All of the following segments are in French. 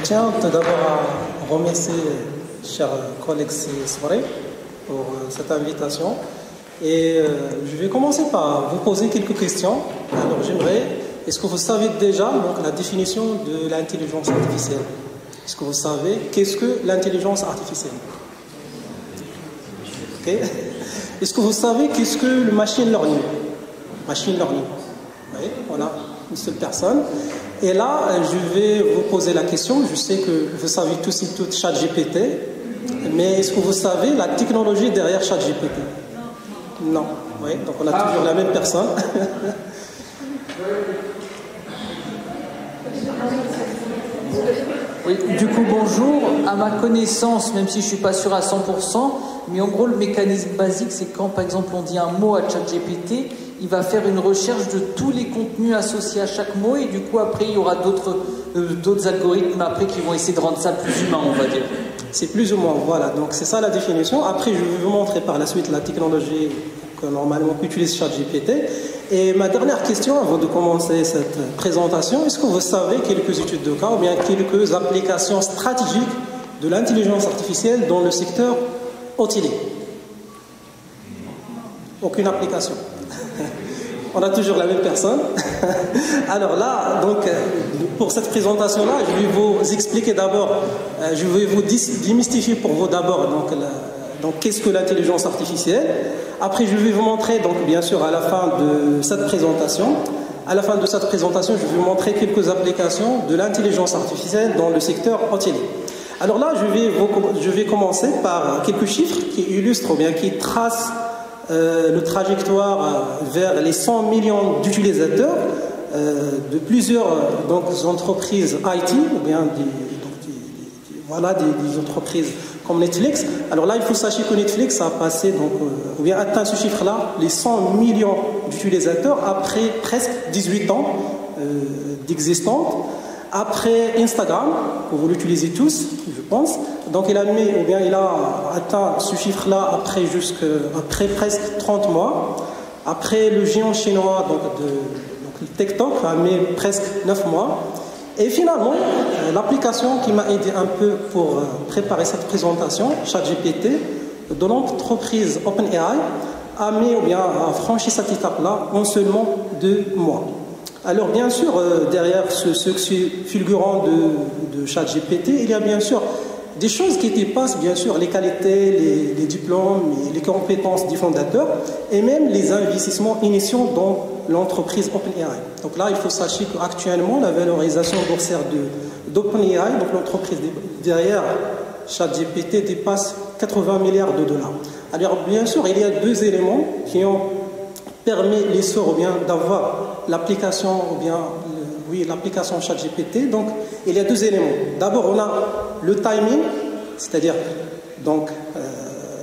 tiens tout d'abord à remercier cher collègue Soirée pour cette invitation. Et je vais commencer par vous poser quelques questions. Alors j'aimerais, est-ce que vous savez déjà donc, la définition de l'intelligence artificielle? Est-ce que vous savez qu'est-ce que l'intelligence artificielle? Okay. Est-ce que vous savez qu'est-ce que le machine learning? Machine learning. Oui, voilà, une seule personne. Et là, je vais vous poser la question. Je sais que vous savez tous et toutes ChatGPT, mais est-ce que vous savez la technologie derrière ChatGPT? Non. Oui, donc on a toujours la même personne. Oui, du coup, bonjour. À ma connaissance, même si je ne suis pas sûr à 100%, mais en gros, le mécanisme basique, c'est quand, par exemple, on dit un mot à ChatGPT, il va faire une recherche de tous les contenus associés à chaque mot, et du coup, après, il y aura d'autres algorithmes après qui vont essayer de rendre ça plus humain, on va dire. C'est plus ou moins, voilà. Donc, c'est ça la définition. Après, je vais vous montrer par la suite la technologie que normalement qu'utilise ChatGPT. Et ma dernière question, avant de commencer cette présentation, est-ce que vous savez quelques études de cas ou bien quelques applications stratégiques de l'intelligence artificielle dans le secteur hôtelier? Aucune application. On a toujours la même personne. Alors là, donc, pour cette présentation-là, je vais vous expliquer d'abord, je vais vous démystifier pour vous d'abord donc qu'est-ce que l'intelligence artificielle. Après, je vais vous montrer, donc bien sûr, à la fin de cette présentation, je vais vous montrer quelques applications de l'intelligence artificielle dans le secteur hôtelier. Alors là, je vais commencer par quelques chiffres qui illustrent ou bien qui tracent le trajectoire vers les 100 millions d'utilisateurs de plusieurs entreprises IT, ou bien des entreprises comme Netflix. Alors là, il faut sachez que Netflix a passé, ou bien atteint ce chiffre-là, les 100 millions d'utilisateurs après presque 18 ans d'existence. Après Instagram, que vous l'utilisez tous, je pense, donc il a atteint ce chiffre-là après presque 30 mois. Après le géant chinois, le TikTok, a mis presque 9 mois. Et finalement, l'application qui m'a aidé un peu pour préparer cette présentation, ChatGPT, de l'entreprise OpenAI, a franchi cette étape-là en seulement 2 mois. Alors bien sûr, derrière ce succès fulgurant de ChatGPT, il y a bien sûr des choses qui dépassent bien sûr les qualités, les diplômes, les compétences des fondateurs et même les investissements initiaux dans l'entreprise OpenAI. Donc là, il faut sachez qu'actuellement, la valorisation boursière d'OpenAI, donc l'entreprise derrière ChatGPT, dépasse 80 milliards de dollars. Alors bien sûr, il y a deux éléments qui ont permis l'essor ou bien d'avoir l'application l'application ChatGPT. Donc il y a deux éléments. D'abord, on a le timing, c'est-à-dire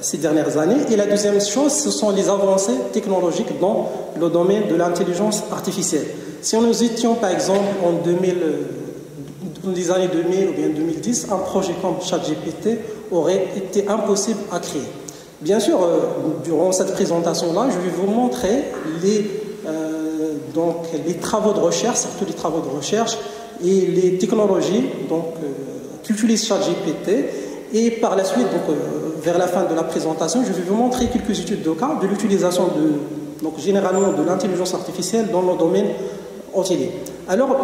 ces dernières années. Et la deuxième chose, ce sont les avancées technologiques dans le domaine de l'intelligence artificielle. Si nous étions par exemple dans les années 2000 ou bien 2010, un projet comme ChatGPT aurait été impossible à créer. Bien sûr, durant cette présentation-là, je vais vous montrer les travaux de recherche, surtout les travaux de recherche et les technologies qu'utilise ChatGPT. Et par la suite, vers la fin de la présentation, je vais vous montrer quelques études de cas de l'utilisation généralement de l'intelligence artificielle dans le domaine hôtelier. Alors,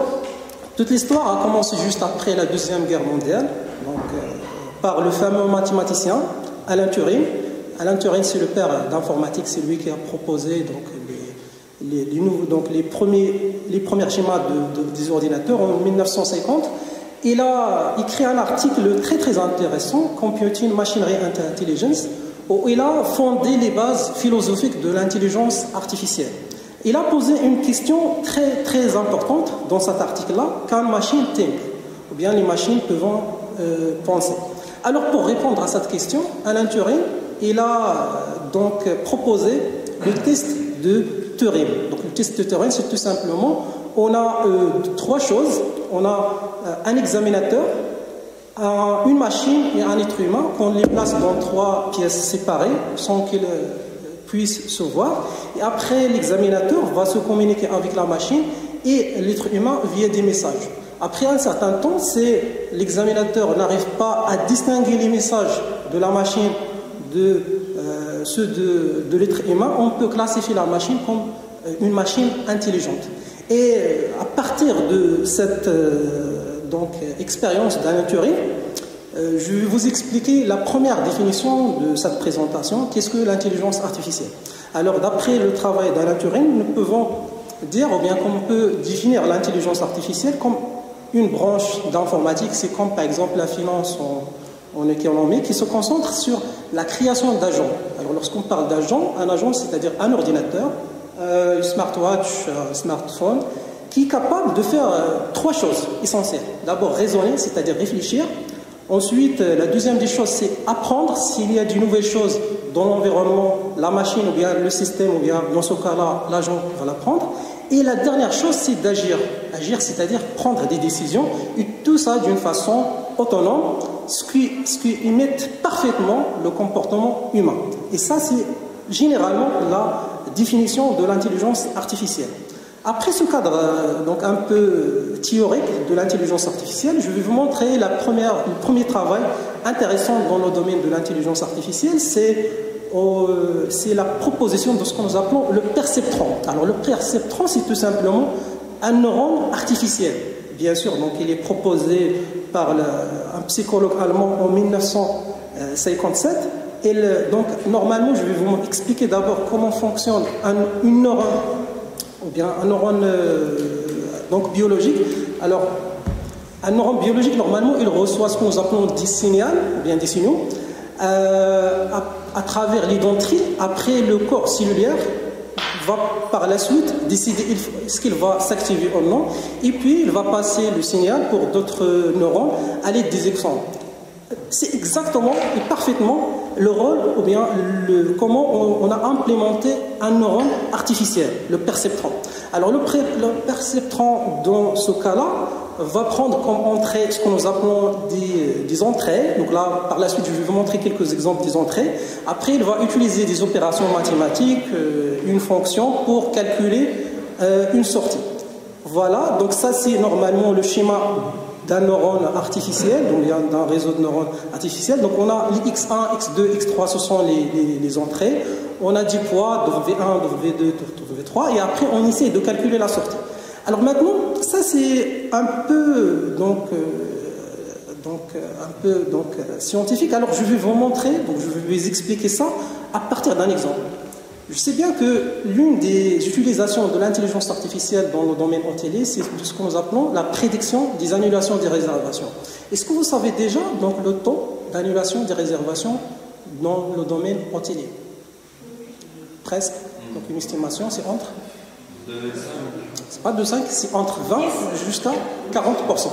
toute l'histoire a commencé juste après la Deuxième Guerre mondiale, par le fameux mathématicien Alan Turing. Alan Turing, c'est le père d'informatique, c'est lui qui a proposé les premiers schémas des ordinateurs en 1950. Il a écrit un article très très intéressant, Computing Machinery and Intelligence, où il a fondé les bases philosophiques de l'intelligence artificielle. Il a posé une question très très importante dans cet article-là, can machine think? Ou bien les machines peuvent penser. Alors pour répondre à cette question, Alan Turing, il a proposé le test de Turing. Donc le test de Turing, c'est tout simplement, on a trois choses. On a un examinateur, une machine et un être humain qu'on les place dans trois pièces séparées sans qu'ils puissent se voir. Et après, l'examinateur va se communiquer avec la machine et l'être humain via des messages. Après un certain temps, si l'examinateur n'arrive pas à distinguer les messages de la machine de ceux de l'être humain, on peut classifier la machine comme une machine intelligente. Et à partir de cette expérience d'Alan Turing, je vais vous expliquer la première définition de cette présentation. Qu'est-ce que l'intelligence artificielle? Alors, d'après le travail d'Alan Turing, nous pouvons dire, ou bien qu'on peut définir l'intelligence artificielle comme une branche d'informatique. C'est comme par exemple la finance en économie qui se concentre sur la création d'agents. Alors, lorsqu'on parle d'agent, un agent, c'est-à-dire un ordinateur, un smartwatch, un smartphone, qui est capable de faire trois choses essentielles. D'abord, raisonner, c'est-à-dire réfléchir. Ensuite, la deuxième des choses, c'est apprendre s'il y a de nouvelles choses dans l'environnement, la machine ou bien le système, ou bien dans ce cas-là, l'agent va l'apprendre. Et la dernière chose, c'est d'agir. Agir, c'est-à-dire prendre des décisions, et tout ça d'une façon autonome, ce qui imite parfaitement le comportement humain. Et ça, c'est généralement la définition de l'intelligence artificielle. Après ce cadre donc un peu théorique de l'intelligence artificielle, je vais vous montrer le premier travail intéressant dans le domaine de l'intelligence artificielle, c'est la proposition de ce que nous appelons le perceptron. Alors le perceptron, c'est tout simplement un neurone artificiel. Bien sûr, donc il est proposé par un psychologue allemand en 1957. Et donc normalement, je vais vous expliquer d'abord comment fonctionne une neurone, ou bien un neurone donc biologique. Alors, un neurone biologique, normalement, il reçoit ce que nous appelons des signaux, ou bien des signaux, à travers les dendrites. Après, le corps cellulaire va par la suite décider est-ce qu'il va s'activer ou non, et puis il va passer le signal pour d'autres neurones à l'aide des exons. C'est exactement et parfaitement le rôle, ou bien comment on a implémenté un neurone artificiel, le perceptron. Alors le perceptron, dans ce cas-là, va prendre comme entrée ce que nous appelons des entrées. Donc là, par la suite, je vais vous montrer quelques exemples des entrées. Après, il va utiliser des opérations mathématiques, une fonction pour calculer une sortie. Voilà, donc ça c'est normalement le schéma d'un neurone artificiel, donc d'un réseau de neurones artificiels. Donc on a les X1, X2, X3, ce sont les entrées. On a 10 poids, W1, W2, W3, et après on essaie de calculer la sortie. Alors maintenant, ça c'est un peu scientifique. Alors je vais vous montrer, donc je vais vous expliquer ça à partir d'un exemple. Je sais bien que l'une des utilisations de l'intelligence artificielle dans le domaine hôtelier, c'est ce que nous appelons la prédiction des annulations des réservations. Est-ce que vous savez déjà donc, le taux d'annulation des réservations dans le domaine hôtelier? Presque. Donc une estimation, c'est entre? C'est pas de 5, c'est entre 20 jusqu'à 40%.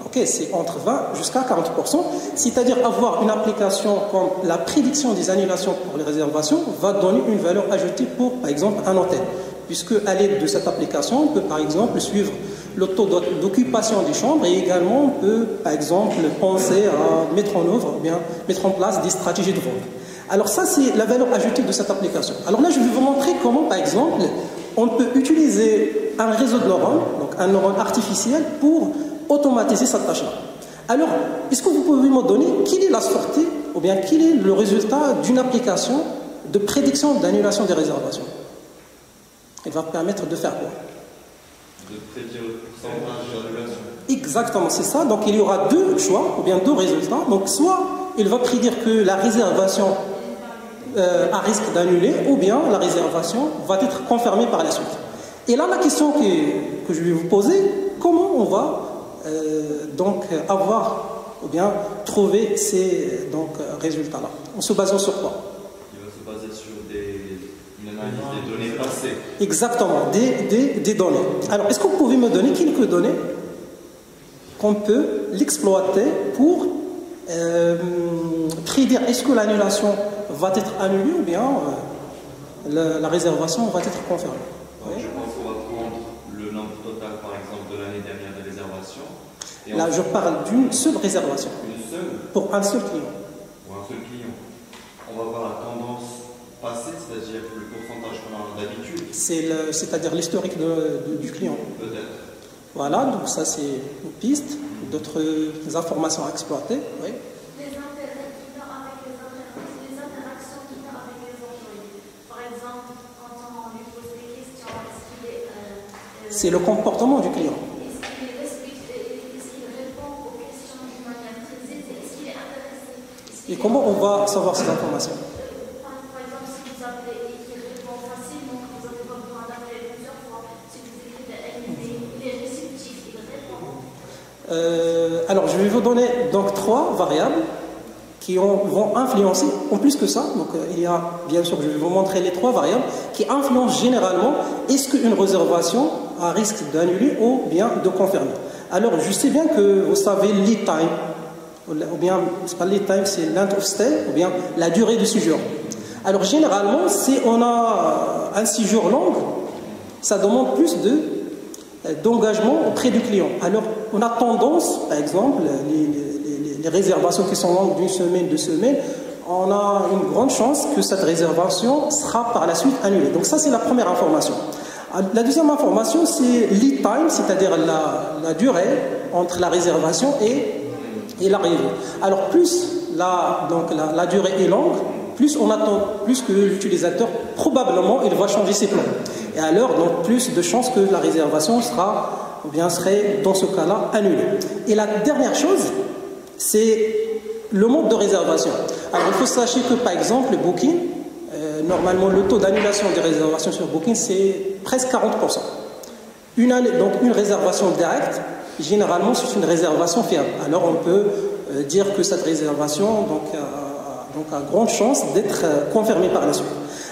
Ok, c'est entre 20 jusqu'à 40%, c'est-à-dire avoir une application comme la prédiction des annulations pour les réservations va donner une valeur ajoutée pour, par exemple, un hôtel. Puisque à l'aide de cette application, on peut, par exemple, suivre le taux d'occupation des chambres et également, on peut, par exemple, penser à mettre en œuvre, ou bien mettre en place des stratégies de vente. Alors ça, c'est la valeur ajoutée de cette application. Alors là, je vais vous montrer comment, par exemple, on peut utiliser un réseau de neurones, donc un neurone artificiel, pour automatiser cette tâche-là. Alors, est-ce que vous pouvez me donner quelle est la sortie ou bien quel est le résultat d'une application de prédiction d'annulation des réservations? Elle va permettre de faire quoi? De prédire le pourcentage d'annulation. Exactement, c'est ça. Donc il y aura deux choix ou bien deux résultats. Donc soit il va prédire que la réservation a risque d'annuler, ou bien la réservation va être confirmée par la suite. Et là, la question que je vais vous poser, comment on va avoir ou bien trouver ces résultats-là? En se basant sur quoi? Il va se baser sur une analyse des données passées. Exactement, des données. Alors, est-ce que vous pouvez me donner quelques données qu'on peut l'exploiter pour prédire est-ce que l'annulation va être annulée ou bien la réservation va être confirmée? Donc, je pense qu'on va prendre le nombre total, par exemple, de l'année dernière de réservation. Là, je parle d'une seule réservation. Une seule? Pour un seul client. Pour un seul client. On va voir la tendance passée, c'est-à-dire le pourcentage qu'on a d'habitude. C'est-à-dire l'historique du client. Peut-être. Voilà, donc ça c'est une piste, d'autres informations à exploiter. Oui. Les intérêts qu'il a avec les interactions qu'il a avec les employés. Par exemple, quand on lui pose des questions, est-ce qu'il est... c'est le comportement du client. Est-ce qu'il respecte, est-ce qu'il répond aux questions d'une manière très aisée, est-ce qu'il est intéressé? Et comment on va savoir ces informations? Par exemple, si vous appelez et qu'il répond facilement, vous n'avez pas besoin d'appeler plusieurs fois. Si vous écrivez un email, il est réceptif, il répond. Alors, je vais vous donner donc 3 variables qui vont influencer, en plus que ça, donc il y a, bien sûr, je vais vous montrer les 3 variables qui influencent généralement est-ce qu'une réservation a risque d'annuler ou bien de confirmer. Alors, je sais bien que vous savez lead time, ou bien, c'est pas lead time, c'est length of stay, ou bien la durée du séjour. Alors, généralement, si on a un séjour long, ça demande plus d'engagement auprès du client. Alors, on a tendance, par exemple, les réservations qui sont longues d'une semaine, 2 semaines, on a une grande chance que cette réservation sera par la suite annulée. Donc ça, c'est la première information. La deuxième information, c'est lead time, c'est-à-dire la durée entre la réservation et l'arrivée. Alors, plus la durée est longue, plus on attend, plus que l'utilisateur, probablement, il va changer ses plans. Et alors, donc, plus de chances que la réservation serait, dans ce cas-là, annulée. Et la dernière chose, c'est le mode de réservation. Alors, il faut sachez que, par exemple, Booking, normalement, le taux d'annulation des réservations sur Booking, c'est presque 40%. Donc, une réservation directe, généralement, c'est une réservation fiable. Alors, on peut dire que cette réservation a grande chance d'être confirmée par la suite.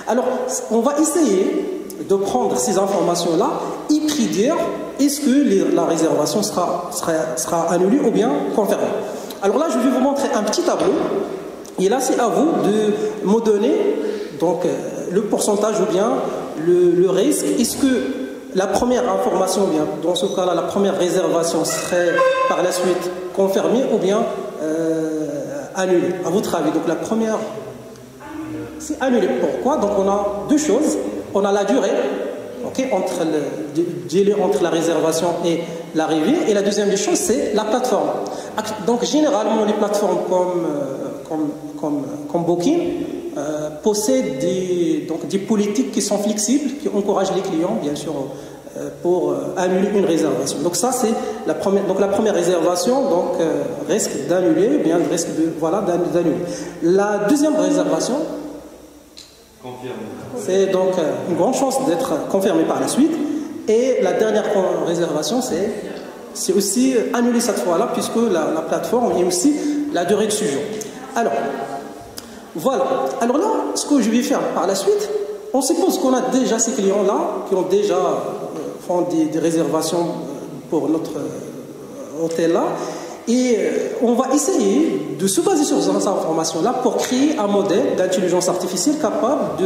Alors, on va essayer de prendre ces informations-là et prédire est-ce que la réservation sera annulée ou bien confirmée. Alors là, je vais vous montrer un petit tableau. Et là, c'est à vous de me donner donc, le pourcentage ou bien le risque. Est-ce que la première information, bien, dans ce cas-là, la première réservation serait par la suite confirmée ou bien annulée, à votre avis? Donc la première, c'est annulé. Pourquoi? Donc on a 2 choses. On a la durée, entre le délai entre la réservation et l'arrivée. Et la deuxième des choses, c'est la plateforme. Donc généralement, les plateformes comme Booking possèdent des politiques qui sont flexibles, qui encouragent les clients, bien sûr, pour annuler une réservation. Donc ça, c'est la première réservation, donc risque d'annuler, bien risque d'annuler. La deuxième réservation, c'est donc une grande chance d'être confirmée par la suite. Et la dernière réservation, c'est aussi annulée cette fois-là, puisque la plateforme et aussi la durée de séjour. Alors, voilà. Alors là, ce que je vais faire par la suite, on suppose qu'on a déjà ces clients-là qui ont déjà font des réservations pour notre hôtel-là. Et on va essayer de se baser sur ces informations-là pour créer un modèle d'intelligence artificielle capable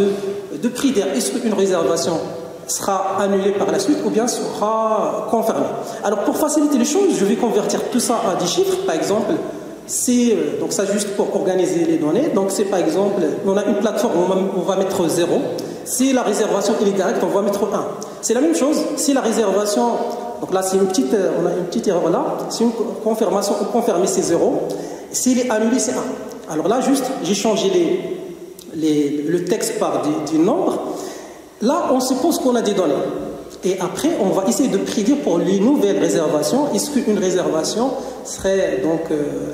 de prédire est-ce qu'une réservation sera annulée par la suite ou bien sera confirmée. Alors pour faciliter les choses, je vais convertir tout ça à des chiffres. Par exemple, donc ça juste pour organiser les données. Donc c'est par exemple, on a une plateforme où on va mettre 0. Si la réservation est directe, on va mettre 1. C'est la même chose, si la réservation... Donc là, on a une petite erreur là. Si une confirmation ou confirmée, c'est 0. S'il est annulé, c'est 1. Alors là, juste, j'ai changé le texte par des nombres. Là, on suppose qu'on a des données. Et après, on va essayer de prédire pour les nouvelles réservations, est-ce qu'une réservation serait donc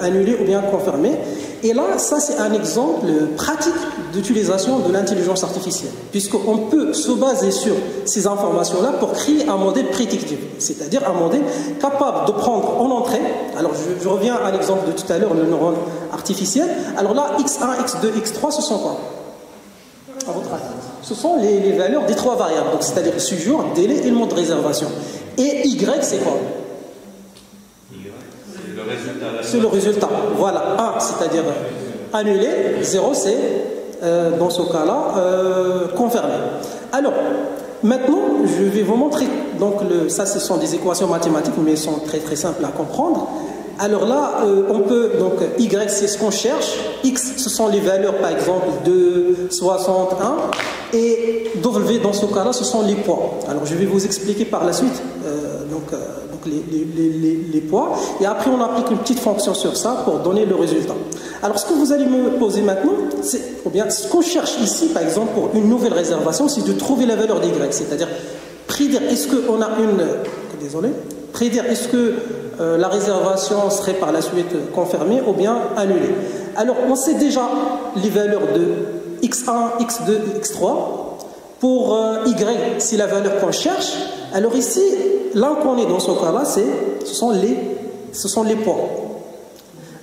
annulée ou bien confirmée. Et là, ça c'est un exemple pratique d'utilisation de l'intelligence artificielle, puisqu'on peut se baser sur ces informations-là pour créer un modèle prédictif, c'est-à-dire un modèle capable de prendre en entrée. Alors je reviens à l'exemple de tout à l'heure, le neurone artificiel. Alors là, x1, x2, x3, ce sont quoi à votre avis? Ce sont les valeurs des 3 variables, donc c'est-à-dire séjour, délai et le mode de réservation. Et y, c'est quoi? C'est le résultat. Voilà, 1, c'est-à-dire annulé, 0, c'est, dans ce cas-là, confirmé. Alors, maintenant, je vais vous montrer, donc ça, ce sont des équations mathématiques, mais elles sont très très simples à comprendre. Alors là, on peut, donc Y, c'est ce qu'on cherche, X, ce sont les valeurs, par exemple, de 61, et W, dans ce cas-là, ce sont les poids. Alors, je vais vous expliquer par la suite, donc les poids, et après on applique une petite fonction sur ça pour donner le résultat. Alors ce que vous allez me poser maintenant, ou bien ce qu'on cherche ici, par exemple pour une nouvelle réservation, c'est de trouver la valeur d'y, c'est-à-dire prédire est-ce qu'on a prédire est-ce que la réservation serait par la suite confirmée ou bien annulée. Alors on sait déjà les valeurs de x1, x2, x3. Pour y, c'est la valeur qu'on cherche. Alors ici, là qu'on est dans ce cas-là, ce sont les poids.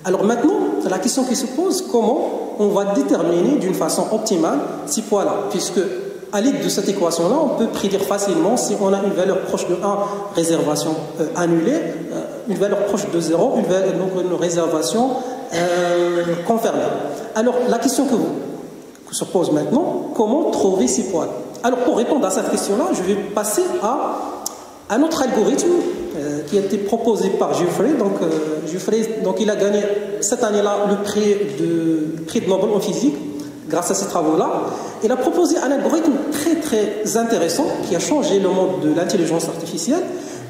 Alors maintenant, la question qui se pose, comment on va déterminer d'une façon optimale ces poids-là, puisque à l'aide de cette équation-là, on peut prédire facilement si on a une valeur proche de 1, réservation annulée, une valeur proche de 0, une réservation confirmée. Alors la question que se pose maintenant, comment trouver ces poids? Alors pour répondre à cette question-là, je vais passer à un autre algorithme qui a été proposé par Geoffrey. Donc il a gagné cette année-là le prix de Nobel en physique grâce à ces travaux-là. Il a proposé un algorithme très très intéressant qui a changé le monde de l'intelligence artificielle.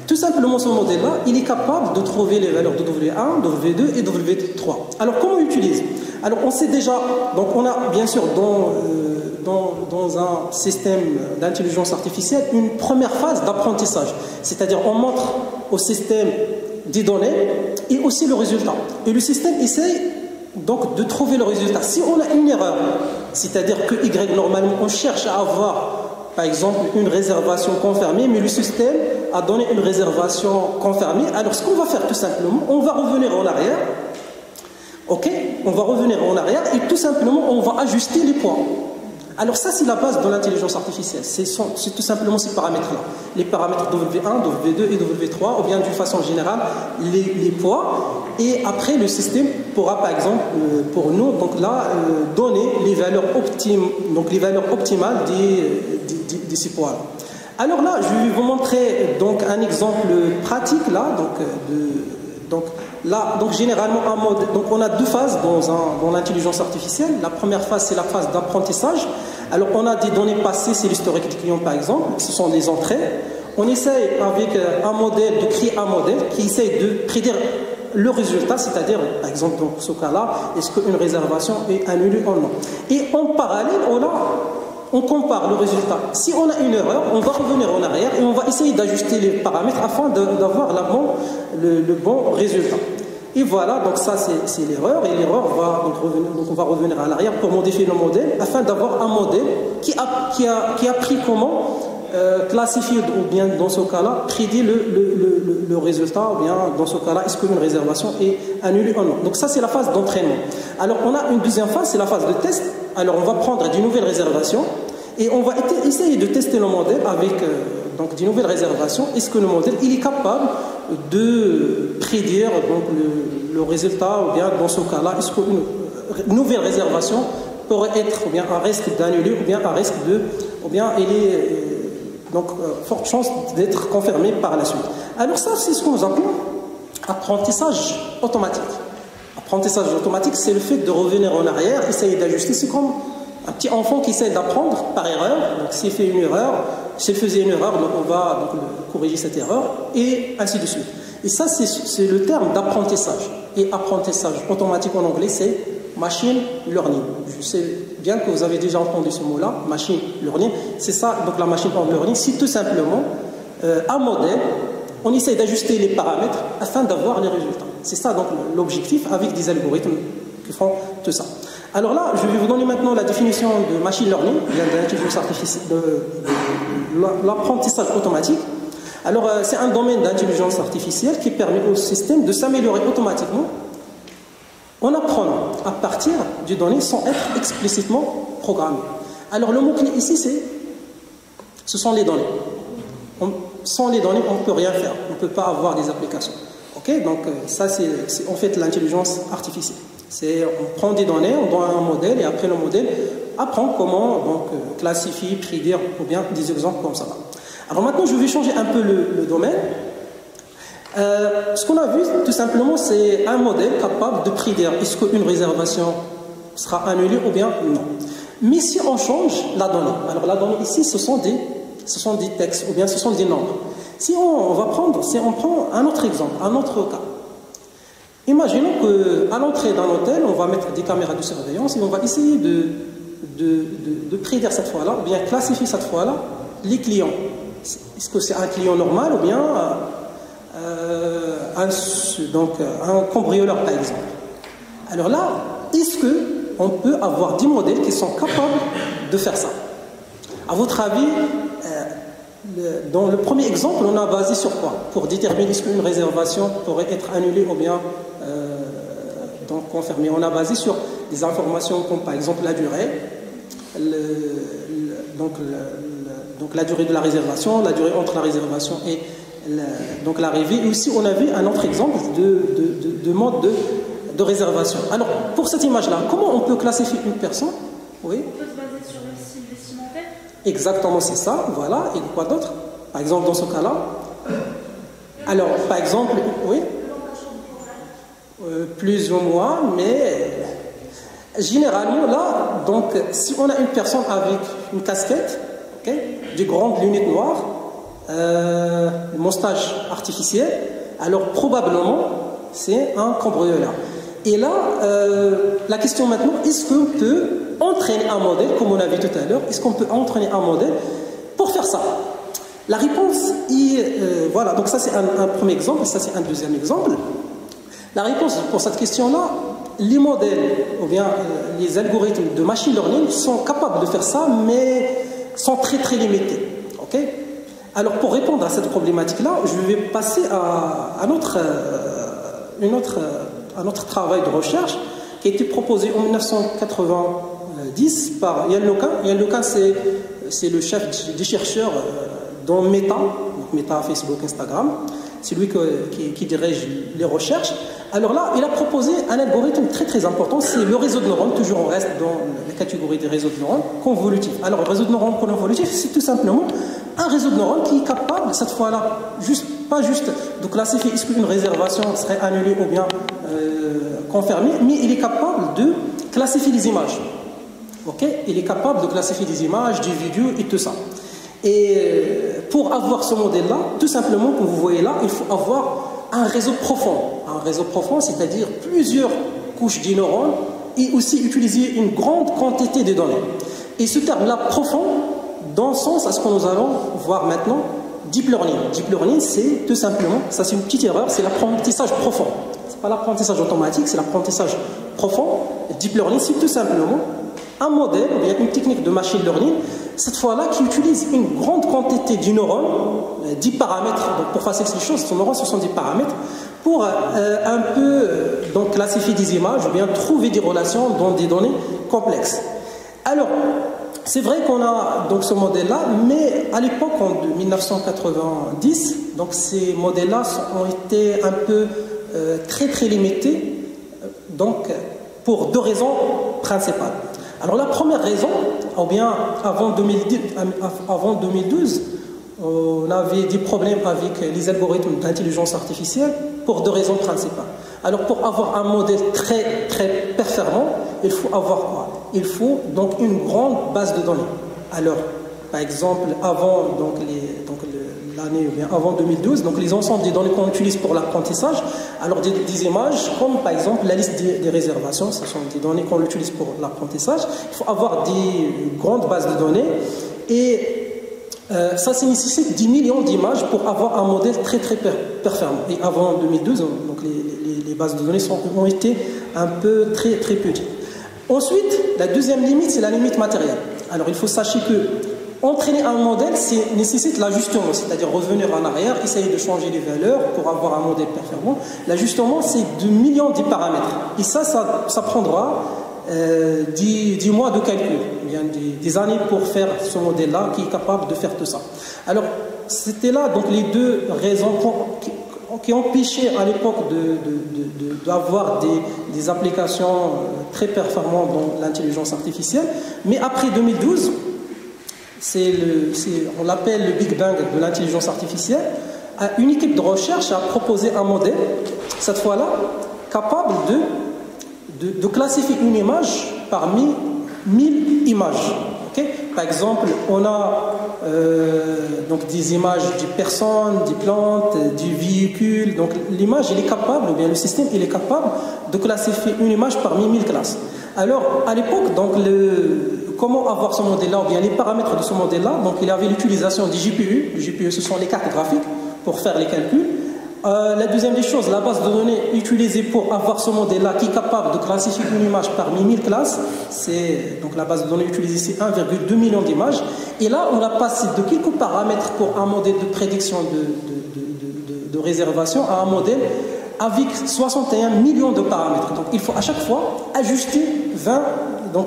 Tout simplement, ce modèle-là, il est capable de trouver les valeurs de W1, W2 et W3. Alors comment on l'utilise? Alors on sait déjà, donc on a bien sûr dans un système d'intelligence artificielle une première phase d'apprentissage, c'est-à-dire on montre au système des données et aussi le résultat. Et le système essaye donc de trouver le résultat. Si on a une erreur, c'est-à-dire que Y normalement on cherche à avoir par exemple une réservation confirmée, mais le système a donné une réservation confirmée, alors ce qu'on va faire tout simplement, on va revenir en arrière. Ok, on va revenir en arrière et tout simplement on va ajuster les poids. Alors ça c'est la base de l'intelligence artificielle, c'est tout simplement ces paramètres-là. Les paramètres W1, W2 et W3, ou bien d'une façon générale les poids. Et après le système pourra par exemple pour nous donc là donner les valeurs optimales de ces poids-là. Alors là je vais vous montrer donc un exemple pratique là donc généralement un modèle, donc on a deux phases dans l'intelligence artificielle. La première phase c'est la phase d'apprentissage. Alors on a des données passées, c'est l'historique du client par exemple, ce sont des entrées. On essaye avec un modèle de créer un modèle qui essaye de prédire le résultat, c'est-à-dire par exemple dans ce cas-là, est-ce qu'une réservation est annulée ou non. Et en parallèle, on compare le résultat. Si on a une erreur, on va revenir en arrière et on va essayer d'ajuster les paramètres afin d'avoir le bon résultat. Et voilà, donc ça c'est l'erreur, et l'erreur va donc revenir, donc on va revenir à l'arrière pour modifier le modèle afin d'avoir un modèle qui a pris comment classifier, ou bien dans ce cas-là prédire le résultat, ou bien dans ce cas-là est-ce qu'une réservation est annulée ou non. Donc ça c'est la phase d'entraînement. Alors on a une deuxième phase, c'est la phase de test. Alors on va prendre de nouvelles réservations et on va essayer de tester le modèle avec donc des nouvelles réservations. Est-ce que le modèle il est capable de prédire donc le résultat, ou bien dans ce cas-là est-ce qu'une nouvelle réservation pourrait être ou bien un risque d'annuler, ou bien un risque ou bien il est donc forte chance d'être confirmé par la suite. Alors ça c'est ce que nous appelons apprentissage automatique. Apprentissage automatique, c'est le fait de revenir en arrière, essayer d'ajuster. C'est comme un petit enfant qui essaie d'apprendre par erreur. Donc s'il fait une erreur, s'il faisait une erreur, donc on va donc corriger cette erreur, et ainsi de suite. Et ça c'est le terme d'apprentissage. Et apprentissage automatique en anglais, c'est machine learning. Je sais bien que vous avez déjà entendu ce mot-là, machine learning. C'est ça, donc la machine learning, c'est tout simplement un modèle. On essaie d'ajuster les paramètres afin d'avoir les résultats. C'est ça donc l'objectif avec des algorithmes qui font tout ça. Alors là, je vais vous donner maintenant la définition de machine learning, de l'intelligence artificielle, de l'apprentissage automatique. Alors c'est un domaine d'intelligence artificielle qui permet au système de s'améliorer automatiquement en apprenant à partir des données sans être explicitement programmé. Alors le mot-clé ici, ce sont les données. Sans les données, on ne peut rien faire. On ne peut pas avoir des applications. Ok, donc ça, c'est en fait l'intelligence artificielle. On prend des données, on donne un modèle, et après le modèle apprend comment donc, classifier, prédire, ou bien des exemples comme ça. Alors maintenant, je vais changer un peu le domaine. Ce qu'on a vu, tout simplement, c'est un modèle capable de prédire est-ce qu'une réservation sera annulée ou bien non. Mais si on change la donnée, alors la donnée ici, ce sont des textes, ou bien ce sont des nombres. Si on prend un autre exemple, un autre cas. Imaginons qu'à l'entrée d'un hôtel, on va mettre des caméras de surveillance et on va essayer de prédire cette fois-là, ou bien classifier cette fois-là les clients. Est-ce que c'est un client normal ou bien un cambrioleur, par exemple? Alors là, est-ce qu'on peut avoir des modèles qui sont capables de faire ça? À votre avis, dans le premier exemple, on a basé sur quoi? Pour déterminer est-ce qu'une réservation pourrait être annulée ou bien confirmée. On a basé sur des informations comme par exemple la durée, donc la durée de la réservation, la durée entre la réservation et l'arrivée. Et aussi, on a vu un autre exemple de mode de réservation. Alors, pour cette image-là, comment on peut classifier une personne? Oui. On peut se baser sur le style vestimentaire. Exactement, c'est ça. Voilà. Et quoi d'autre? Par exemple, dans ce cas-là. Alors, par exemple, oui. Plus ou moins, mais généralement, là, donc, si on a une personne avec une casquette, des grandes lunettes noires, moustache artificielle, alors probablement, c'est un cambrioleur. Et là, la question maintenant, est-ce qu'on peut entraîner un modèle, comme on a vu tout à l'heure, est-ce qu'on peut entraîner un modèle pour faire ça? La réponse est, voilà, donc ça c'est un premier exemple, et ça c'est un deuxième exemple. La réponse pour cette question-là, les modèles, ou bien les algorithmes de machine learning sont capables de faire ça, mais sont très très limités. Okay? Alors pour répondre à cette problématique-là, je vais passer à un autre travail de recherche qui a été proposé en 1990 par Yann LeCun. Yann LeCun, c'est le chef des chercheurs dans Meta, donc Meta, Facebook, Instagram. C'est lui qui dirige les recherches. Alors là, il a proposé un algorithme très très important, c'est le réseau de neurones. Toujours on reste dans la catégorie des réseaux de neurones convolutifs. Alors le réseau de neurones convolutifs, c'est tout simplement un réseau de neurones qui est capable, cette fois-là, pas juste de classifier est-ce qu'une réservation serait annulée ou bien confirmée, mais il est capable de classifier les images. Okay? Il est capable de classifier des images, des vidéos et tout ça. Et pour avoir ce modèle-là, tout simplement, comme vous voyez là, il faut avoir un réseau profond. Un réseau profond, c'est-à-dire plusieurs couches de neurones et aussi utiliser une grande quantité de données. Et ce terme-là, profond, dans le sens à ce que nous allons voir maintenant, deep learning. Deep learning, c'est tout simplement, ça c'est une petite erreur, c'est l'apprentissage profond. Ce n'est pas l'apprentissage automatique, c'est l'apprentissage profond. Deep learning, c'est tout simplement un modèle, ou bien une technique de machine learning, cette fois-là qui utilise une grande quantité de neurones, 10 paramètres, donc pour faciliter les choses, ces neurones ce sont des paramètres, pour un peu donc, classifier des images ou bien trouver des relations dans des données complexes. Alors, c'est vrai qu'on a donc ce modèle-là, mais à l'époque, en 1990, donc ces modèles-là ont été un peu très très limités, donc pour deux raisons principales. Alors la première raison, ou bien avant 2012, on avait des problèmes avec les algorithmes d'intelligence artificielle pour deux raisons principales. Alors pour avoir un modèle très très performant, il faut avoir quoi? Il faut donc une grande base de données. Alors par exemple avant l'année ou bien avant 2012, donc les ensembles des données qu'on utilise pour l'apprentissage, alors des images comme par exemple la liste des réservations, ce sont des données qu'on utilise pour l'apprentissage. Il faut avoir des grandes bases de données et ça nécessite 10 millions d'images pour avoir un modèle très très performant. Et avant 2012, donc les bases de données ont été un peu très très petites. Ensuite, la deuxième limite, c'est la limite matérielle. Alors il faut sachez que entraîner un modèle, nécessite l'ajustement, c'est-à-dire revenir en arrière, essayer de changer les valeurs pour avoir un modèle performant. L'ajustement, c'est de millions de paramètres. Et ça prendra 10 mois de calcul, bien des années pour faire ce modèle-là qui est capable de faire tout ça. Alors, c'était là donc les deux raisons qui empêchaient à l'époque d'avoir des applications très performantes dans l'intelligence artificielle. Mais après 2012, on l'appelle le Big Bang de l'intelligence artificielle, une équipe de recherche a proposé un modèle, cette fois-là, capable de classifier une image parmi 1000 images. Okay? Par exemple, on a donc des images des personnes, des plantes, du véhicule. Donc l'image, il est capable, ou bien le système, il est capable de classifier une image parmi 1000 classes. Alors, à l'époque, donc comment avoir ce modèle-là, ou bien les paramètres de ce modèle-là, donc il y avait l'utilisation du GPU. Le GPU, ce sont les cartes graphiques pour faire les calculs. La deuxième des choses, la base de données utilisée pour avoir ce modèle-là qui est capable de classifier une image parmi 1000 classes, c'est donc la base de données utilisée, c'est 1,2 million d'images. Et là, on a passé de quelques paramètres pour un modèle de prédiction de réservation à un modèle avec 61 millions de paramètres. Donc il faut à chaque fois ajuster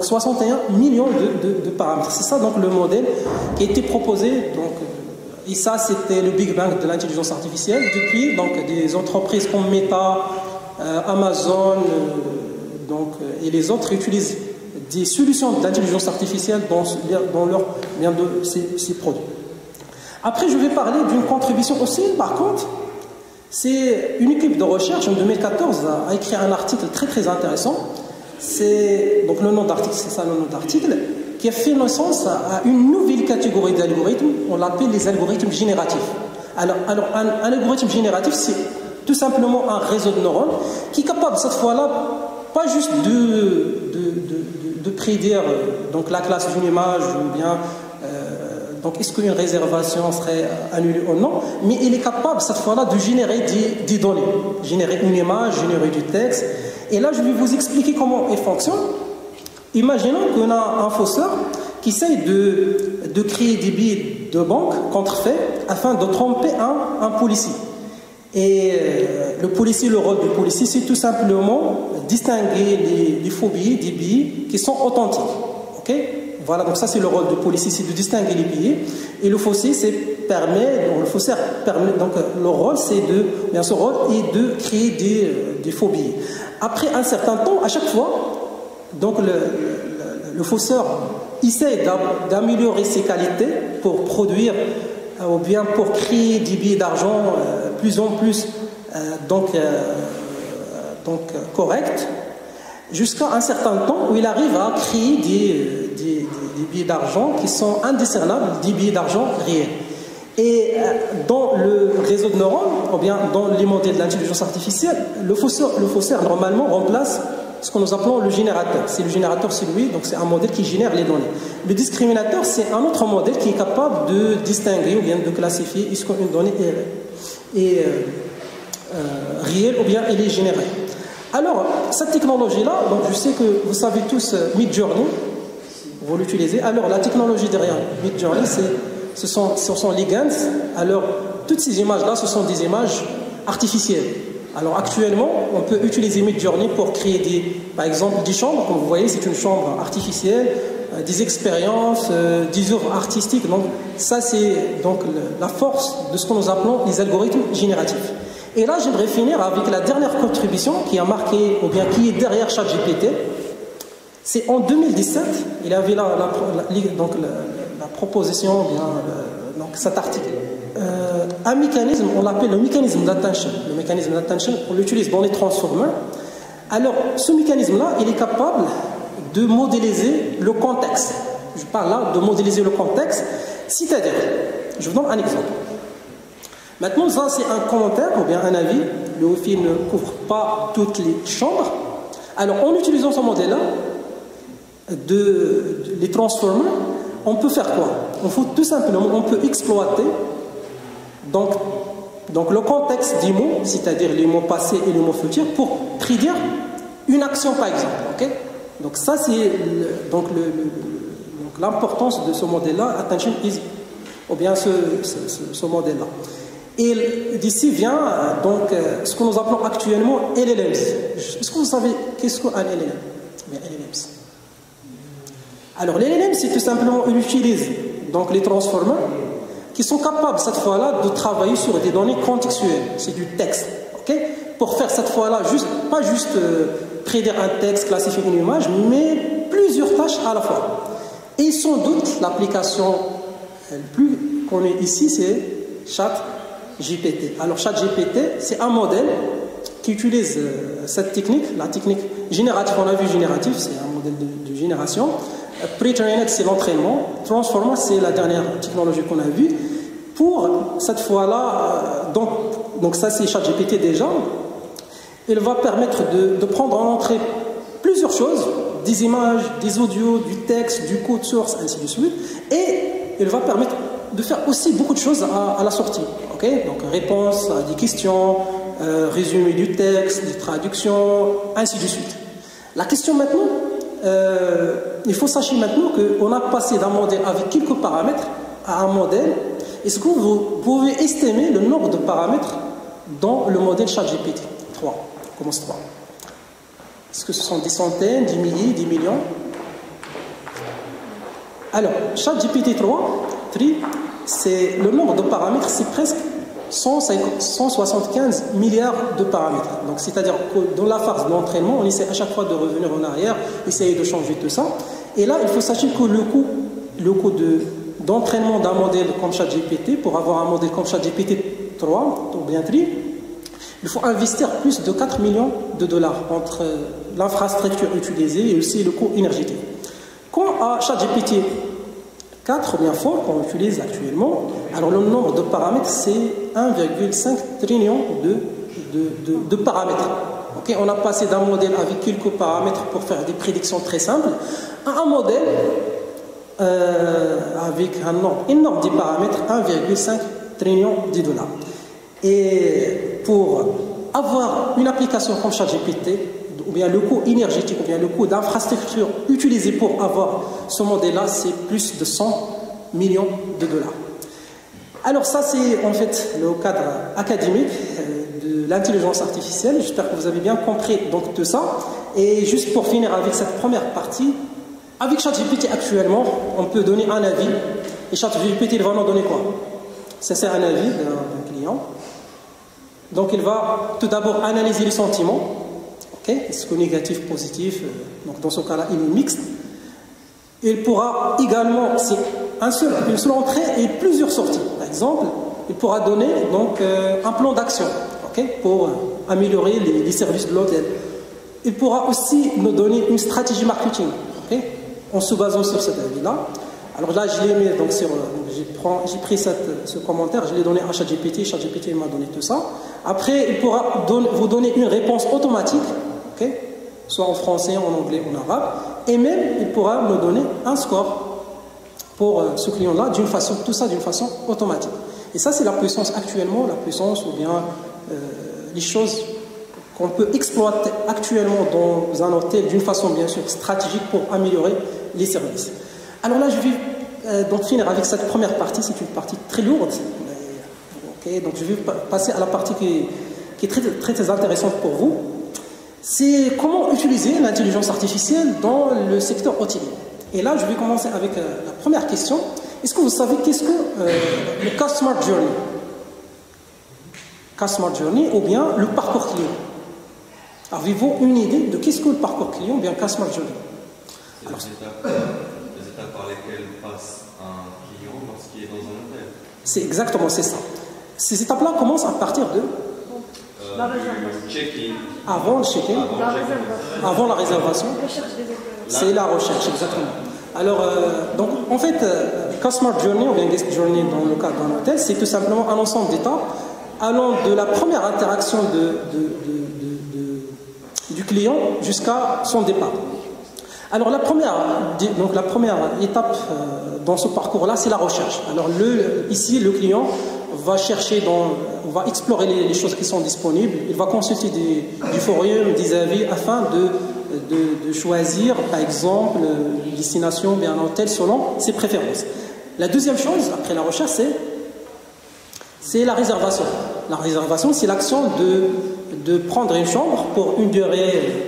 61 millions de paramètres. C'est ça donc le modèle qui a été proposé. Et ça, c'était le Big Bang de l'intelligence artificielle. Depuis, donc, des entreprises comme Meta, Amazon et les autres utilisent des solutions d'intelligence artificielle dans ces produits. Après, je vais parler d'une contribution aussi, par contre. C'est une équipe de recherche en 2014 a écrit un article très très intéressant. Donc le nom d'article, c'est ça le nom d'article, qui a fait naissance à une nouvelle catégorie d'algorithmes, on l'appelle les algorithmes génératifs. Alors un algorithme génératif, c'est tout simplement un réseau de neurones qui est capable cette fois-là, pas juste de prédire donc, la classe d'une image ou bien donc est-ce qu'une réservation serait annulée ou non, mais il est capable cette fois-là de générer des données, générer une image, générer du texte. Et là, je vais vous expliquer comment il fonctionne. Imaginons qu'on a un fausseur qui essaye de créer des billets de banque contrefaits afin de tromper un policier. Et le rôle du policier, c'est tout simplement distinguer les faux billets des billets qui sont authentiques. Okay? Voilà, donc ça c'est le rôle du policier, c'est de distinguer les billets. Et le faussaire permet, donc le rôle c'est de créer des faux billets. Après un certain temps, à chaque fois, donc le fausseur essaie d'améliorer ses qualités pour produire ou bien pour créer des billets d'argent plus en plus corrects, jusqu'à un certain temps où il arrive à créer des billets d'argent qui sont indiscernables des billets d'argent réels. Et dans le réseau de neurones, ou bien dans les modèles d'intelligence artificielle, le faussaire normalement remplace ce que nous appelons le générateur. C'est le générateur, c'est lui, donc c'est un modèle qui génère les données. Le discriminateur, c'est un autre modèle qui est capable de distinguer ou bien de classifier est-ce qu'une donnée est réelle ou bien elle est générée. Alors, cette technologie-là, donc je sais que vous savez tous Midjourney, vous l'utilisez. Alors, la technologie derrière Midjourney, ce sont les GANs. Alors, toutes ces images-là, ce sont des images artificielles. Alors, actuellement, on peut utiliser Midjourney pour créer par exemple, des chambres. Comme vous voyez, c'est une chambre artificielle, des expériences, des œuvres artistiques. Donc, ça, c'est donc la force de ce que nous appelons les algorithmes génératifs. Et là, j'aimerais finir avec la dernière contribution qui a marqué, ou bien qui est derrière ChatGPT. C'est en 2017, il y avait la proposition, donc cet article. Un mécanisme, on l'appelle le mécanisme d'attention. Le mécanisme d'attention, on l'utilise dans les transformers. Alors, ce mécanisme-là, il est capable de modéliser le contexte. Je parle là de modéliser le contexte, c'est-à-dire, je vous donne un exemple. Maintenant, ça c'est un commentaire ou bien un avis. Le Wi-Fi ne couvre pas toutes les chambres. Alors, en utilisant ce modèle-là, les transformers, on peut faire quoi? Tout simplement, on peut exploiter donc le contexte des mots, c'est-à-dire les mots passés et les mots futurs, pour prédire une action par exemple. Okay? Donc ça c'est l'importance de ce modèle-là, attention is, ou bien ce modèle-là. Et d'ici vient donc ce que nous appelons actuellement LLMs. Est-ce que vous savez qu'est-ce qu'un LLM? Bien, LLMs. Alors les LLMs, c'est tout simplement on utilise donc les transformers qui sont capables cette fois-là de travailler sur des données contextuelles, c'est du texte, ok? Pour faire cette fois-là pas juste prédire un texte, classifier une image, mais plusieurs tâches à la fois. Et sans doute l'application la plus connue ici, c'est ChatGPT. Alors ChatGPT, c'est un modèle qui utilise cette technique, la technique générative. On a vu génératif, c'est un modèle de génération. Pre-trained, c'est l'entraînement. Transformer, c'est la dernière technologie qu'on a vue. Pour cette fois-là, donc ça c'est ChatGPT déjà, il va permettre de prendre en entrée plusieurs choses, des images, des audios, du texte, du code source, ainsi de suite, et il va permettre de faire aussi beaucoup de choses à la sortie. Okay, donc réponse à des questions, résumé du texte, des traductions, ainsi de suite. La question maintenant, il faut sachez maintenant qu'on a passé d'un modèle avec quelques paramètres à un modèle. Est-ce que vous pouvez estimer le nombre de paramètres dans le modèle ChatGPT 3? On commence 3. Est-ce que ce sont des centaines, des milliers, des millions? Alors, ChatGPT 3, c'est le nombre de paramètres, c'est presque 175 milliards de paramètres. Donc, c'est-à-dire que dans la phase d'entraînement, on essaie à chaque fois de revenir en arrière, essayer de changer tout ça. Et là, il faut sachez que le coût d'entraînement d'un modèle comme ChatGPT, pour avoir un modèle comme ChatGPT 3 ou bien 3, il faut investir plus de 4 millions de dollars entre l'infrastructure utilisée et aussi le coût énergétique. Quand à ChatGPT 4, bien fort, qu'on utilise actuellement, alors le nombre de paramètres, c'est 1,5 trillion de paramètres. Okay, on a passé d'un modèle avec quelques paramètres pour faire des prédictions très simples à un modèle avec un nombre énorme de paramètres, 1,5 trillion de dollars. Et pour avoir une application comme ChatGPT, ou bien le coût énergétique, ou bien le coût d'infrastructure utilisé pour avoir ce modèle-là, c'est plus de 100 millions de dollars. Alors ça, c'est en fait le cadre académique de l'intelligence artificielle. J'espère que vous avez bien compris donc tout ça. Et juste pour finir avec cette première partie, avec ChatGPT actuellement, on peut donner un avis. Et ChatGPT, il va nous donner quoi? Ça, c'est un avis d'un client. Donc il va tout d'abord analyser les sentiments. Okay? Est-ce que négatif, positif? Donc dans ce cas-là, il est mixte. Il pourra également, c'est une seule entrée et plusieurs sorties. Par exemple, il pourra donner donc, un plan d'action, okay, pour améliorer les services de l'hôtel. Il pourra aussi nous donner une stratégie marketing, okay, en se basant sur cet avis-là. Alors là, je l'ai mis, donc j'ai pris ce commentaire, je l'ai donné à ChatGPT, ChatGPT m'a donné tout ça. Après, il pourra vous donner une réponse automatique, okay, soit en français, en anglais, en arabe, et même il pourra nous donner un score pour ce client-là, tout ça d'une façon automatique. Et ça, c'est la puissance actuellement, la puissance ou bien les choses qu'on peut exploiter actuellement dans un hôtel d'une façon bien sûr stratégique pour améliorer les services. Alors là, je vais donc finir avec cette première partie, c'est une partie très lourde. Okay, donc je vais passer à la partie qui est très, très, très intéressante pour vous. C'est comment utiliser l'intelligence artificielle dans le secteur hôtelier. Et là, je vais commencer avec la première question. Est-ce que vous savez qu'est-ce que le Customer Journey? Customer Journey ou bien le parcours client? Avez-vous une idée de qu'est-ce que le parcours client ou bien Customer Journey? Alors, les étapes par lesquelles passe un client lorsqu'il est dans un hôtel. C'est exactement, c'est ça. Ces étapes-là commencent à partir de du check-in. Avant le check-in, avant la réservation. C'est la recherche, exactement. Alors, donc, en fait, Customer Journey ou bien Guest Journey dans le cadre d'un hôtel, c'est tout simplement un ensemble d'étapes allant de la première interaction du client jusqu'à son départ. Alors, la première étape dans ce parcours-là, c'est la recherche. Alors, ici, le client va chercher, va explorer les choses qui sont disponibles, il va consulter du forum, des avis, afin de choisir, par exemple, une destination ou bien un hôtel selon ses préférences. La deuxième chose, après la recherche, c'est la réservation. La réservation, c'est l'action de prendre une chambre pour une durée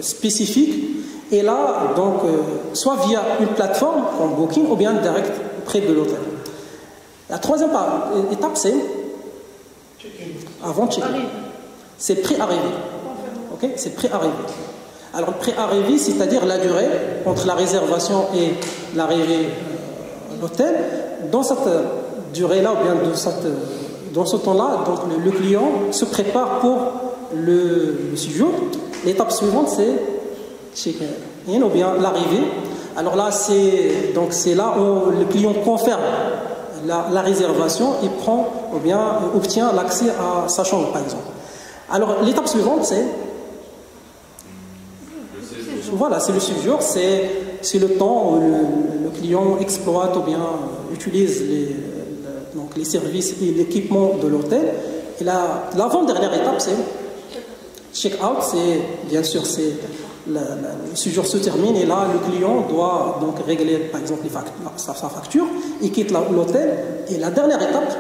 spécifique, et là, donc, soit via une plateforme comme Booking ou bien direct près de l'hôtel. La troisième étape, c'est avant check-in. C'est pré-arrivée. Okay? C'est pré-arrivée. Alors, pré-arrivée, c'est-à-dire la durée entre la réservation et l'arrivée à l'hôtel. Dans cette durée-là, ou bien dans ce temps-là, donc le client se prépare pour le séjour. L'étape suivante, c'est check-in ou bien l'arrivée. Alors là, c'est là où le client confirme la réservation, il prend ou bien obtient l'accès à sa chambre, par exemple. Alors, l'étape suivante, c'est... Voilà, c'est le séjour, c'est le temps où le client exploite ou bien utilise les services et l'équipement de l'hôtel. Et l'avant-dernière étape, c'est check-out, c'est bien sûr, le séjour se termine et là, le client doit donc régler, par exemple, sa facture, il quitte l'hôtel. Et la dernière étape,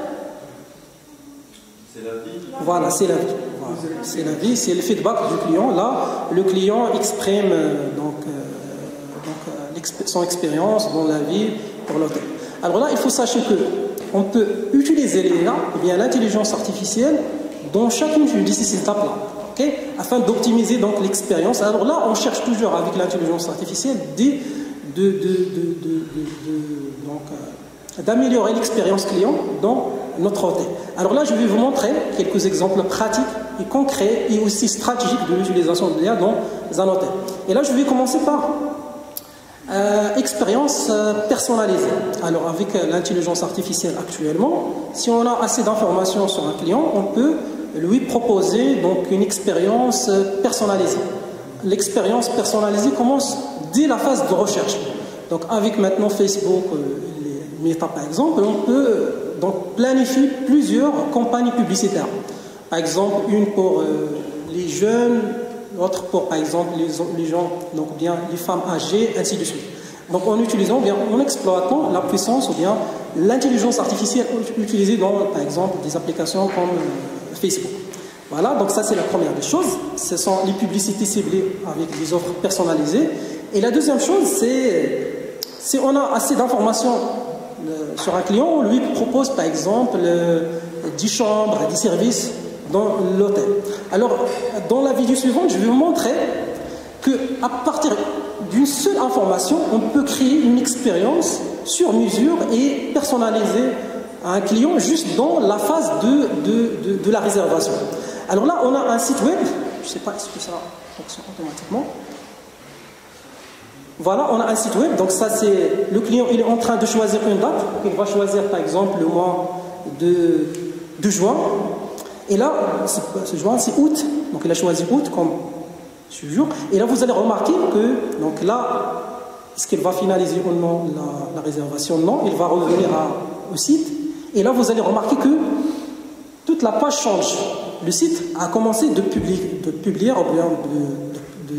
c'est la vie. Voilà, c'est la vie. Voilà, c'est la vie, c'est le feedback du client. Là, le client exprime son expérience dans la vie pour l'hôtel. Alors là, il faut sachez que on peut utiliser l'IA, ou bien l'intelligence artificielle, dans chacune de ces étapes-là, afin d'optimiser donc l'expérience. Alors là, on cherche toujours avec l'intelligence artificielle d'améliorer l'expérience client dans notre hôtel. Alors là, je vais vous montrer quelques exemples pratiques et concrets et aussi stratégiques de l'utilisation de l'IA dans un hôtel. Et là, je vais commencer par expérience personnalisée. Alors, avec l'intelligence artificielle actuellement, si on a assez d'informations sur un client, on peut lui proposer donc une expérience personnalisée. L'expérience personnalisée commence dès la phase de recherche. Donc, avec maintenant Facebook, Meta par exemple, on peut donc planifier plusieurs campagnes publicitaires. Par exemple, une pour les jeunes, l'autre pour par exemple les gens, donc bien les femmes âgées, ainsi de suite. Donc en utilisant, bien en exploitant la puissance ou bien l'intelligence artificielle utilisée dans par exemple des applications comme Facebook. Voilà, donc ça c'est la première des choses. Ce sont les publicités ciblées avec des offres personnalisées. Et la deuxième chose, c'est si on a assez d'informations sur un client, on lui propose par exemple 10 chambres, 10 services dans l'hôtel. Alors, dans la vidéo suivante, je vais vous montrer qu'à partir d'une seule information, on peut créer une expérience sur mesure et personnalisée à un client juste dans la phase de la réservation. Alors là, on a un site web, je ne sais pas est-ce que ça fonctionne automatiquement. Voilà, on a un site web, donc ça c'est le client, il est en train de choisir une date, il va choisir par exemple le mois de juin, et là, ce juin c'est août, donc il a choisi août comme séjour, et là vous allez remarquer que, donc là, est-ce qu'il va finaliser ou non la réservation? Non, il va revenir au site, et là vous allez remarquer que toute la page change. Le site a commencé de publier ou bien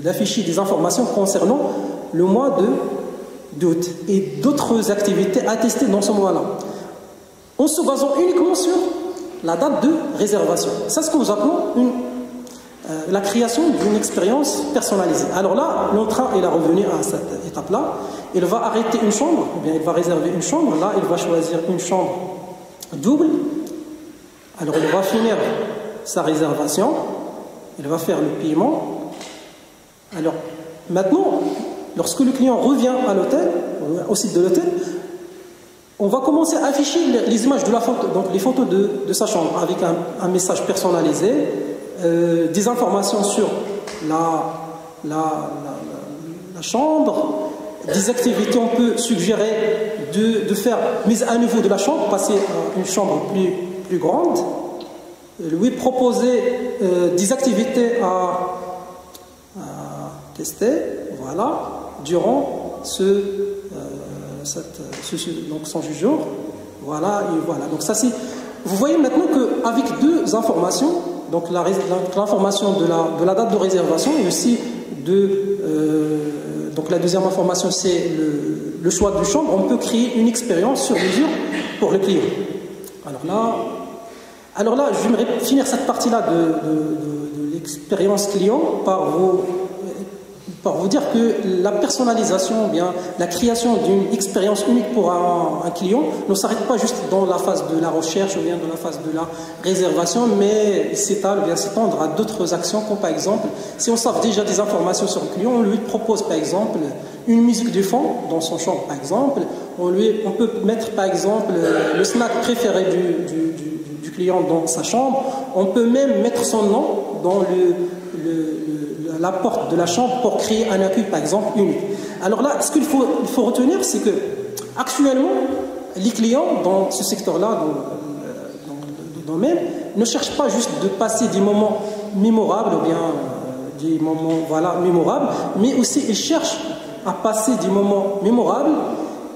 d'afficher des informations concernant le mois d'août et d'autres activités attestées dans ce mois-là, en se basant uniquement sur la date de réservation. C'est ce que nous appelons la création d'une expérience personnalisée. Alors là, l'entrant il est revenu à cette étape-là, il va arrêter une chambre, ou bien il va réserver une chambre, là il va choisir une chambre double, alors il va finir sa réservation, il va faire le paiement. Alors maintenant, lorsque le client revient à l'hôtel, au site de l'hôtel, on va commencer à afficher les images de la photo, donc les photos de sa chambre, avec un message personnalisé, des informations sur la chambre, des activités. On peut suggérer de faire mise à niveau de la chambre, passer à une chambre plus grande, lui proposer des activités à tester, voilà, durant donc son séjour, voilà, et voilà. Donc ça c'est, vous voyez maintenant qu'avec deux informations, donc l'information de la date de réservation et aussi donc la deuxième information c'est le choix de chambre, on peut créer une expérience sur mesure pour le client. Alors là, j'aimerais finir cette partie-là de l'expérience client par vous dire que la personnalisation, bien la création d'une expérience unique pour un client ne s'arrête pas juste dans la phase de la recherche ou bien dans la phase de la réservation, mais s'étale ou bien s'étendre à d'autres actions, comme par exemple, si on sait déjà des informations sur le client, on lui propose par exemple une musique de fond dans son chambre par exemple, on peut mettre par exemple le snack préféré du client dans sa chambre, on peut même mettre son nom dans la porte de la chambre pour créer un accueil par exemple unique. Alors là, ce qu'il faut retenir, c'est que actuellement les clients dans ce secteur-là, dans le domaine, ne cherchent pas juste de passer des moments mémorables ou bien des moments mémorables, mais aussi ils cherchent à passer des moments mémorables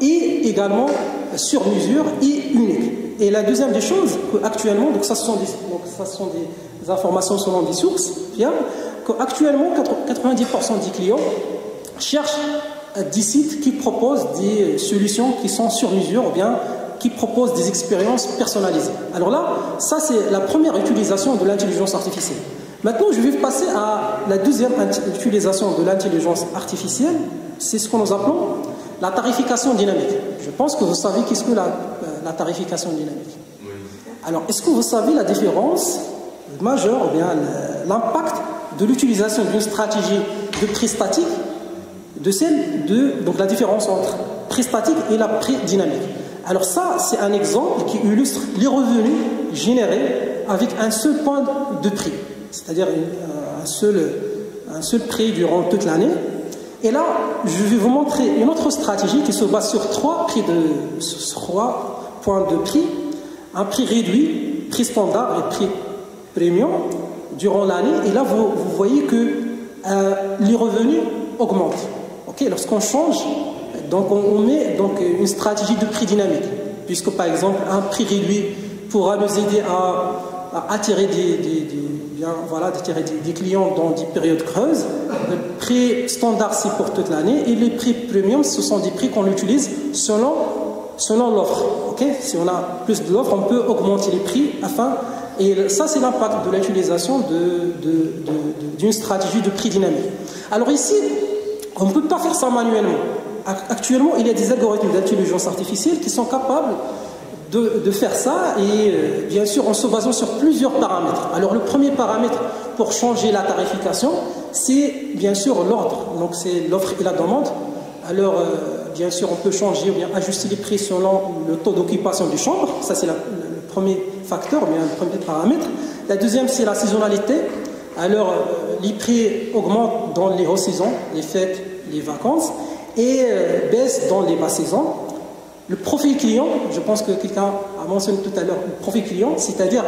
et également sur mesure et uniques. Et la deuxième des choses, actuellement, donc ça sont des informations selon des sources fiables, qu'actuellement 90% des clients cherchent des sites qui proposent des solutions qui sont sur mesure ou bien qui proposent des expériences personnalisées. Alors là, ça c'est la première utilisation de l'intelligence artificielle. Maintenant, je vais passer à la deuxième utilisation de l'intelligence artificielle, c'est ce que nous appelons la tarification dynamique. Je pense que vous savez qu'est-ce que la tarification dynamique. Oui. Alors, est-ce que vous savez la différence majeure ou bien l'impact de l'utilisation d'une stratégie de prix statique donc la différence entre prix statique et la prix dynamique. Alors ça, c'est un exemple qui illustre les revenus générés avec un seul point de prix, c'est-à-dire un seul prix durant toute l'année. Et là, je vais vous montrer une autre stratégie qui se base sur trois points de prix, un prix réduit, prix standard et prix premium durant l'année. Et là, vous voyez que les revenus augmentent. Okay, lorsqu'on change, donc on met donc une stratégie de prix dynamique, puisque par exemple un prix réduit pourra nous aider à attirer des clients dans des périodes creuses. Le prix standard c'est pour toute l'année et les prix premium ce sont des prix qu'on utilise selon l'offre. Okay? Si on a plus de l'offre, on peut augmenter les prix et ça c'est l'impact de l'utilisation d'une stratégie de prix dynamique. Alors ici, on ne peut pas faire ça manuellement. Actuellement, il y a des algorithmes d'intelligence artificielle qui sont capables de faire ça et bien sûr en se basant sur plusieurs paramètres. Alors le premier paramètre pour changer la tarification, c'est bien sûr l'ordre, donc c'est l'offre et la demande. Alors bien sûr on peut changer ou bien ajuster les prix selon le taux d'occupation du chambre, ça c'est le premier facteur, bien le premier paramètre. La deuxième c'est la saisonnalité. Alors les prix augmentent dans les hautes saisons, les fêtes, les vacances et baissent dans les basses saisons. Le profil client, je pense que quelqu'un a mentionné tout à l'heure le profil client, c'est-à-dire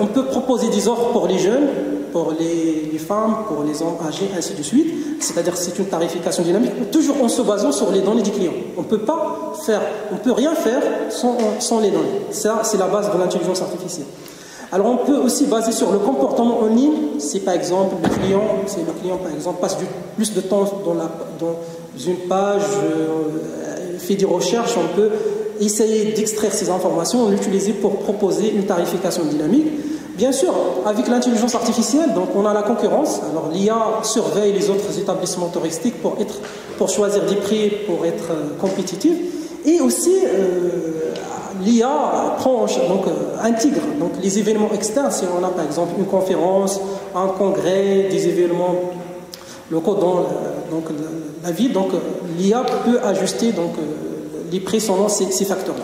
on peut proposer des offres pour les jeunes, pour les femmes, pour les hommes âgés, ainsi de suite. C'est-à-dire c'est une tarification dynamique, toujours en se basant sur les données du client. On ne peut rien faire sans les données. Ça, c'est la base de l'intelligence artificielle. Alors on peut aussi baser sur le comportement en ligne. Si par exemple le client par exemple passe plus de temps dans une page, fait des recherches, on peut essayer d'extraire ces informations, l'utiliser pour proposer une tarification dynamique. Bien sûr, avec l'intelligence artificielle, donc on a la concurrence. Alors l'IA surveille les autres établissements touristiques pour choisir des prix, pour être compétitif. Et aussi, l'IA intègre donc, les événements externes. Si on a par exemple une conférence, un congrès, des événements locaux dans la ville, donc l'IA peut ajuster les prix selon ces facteurs-là.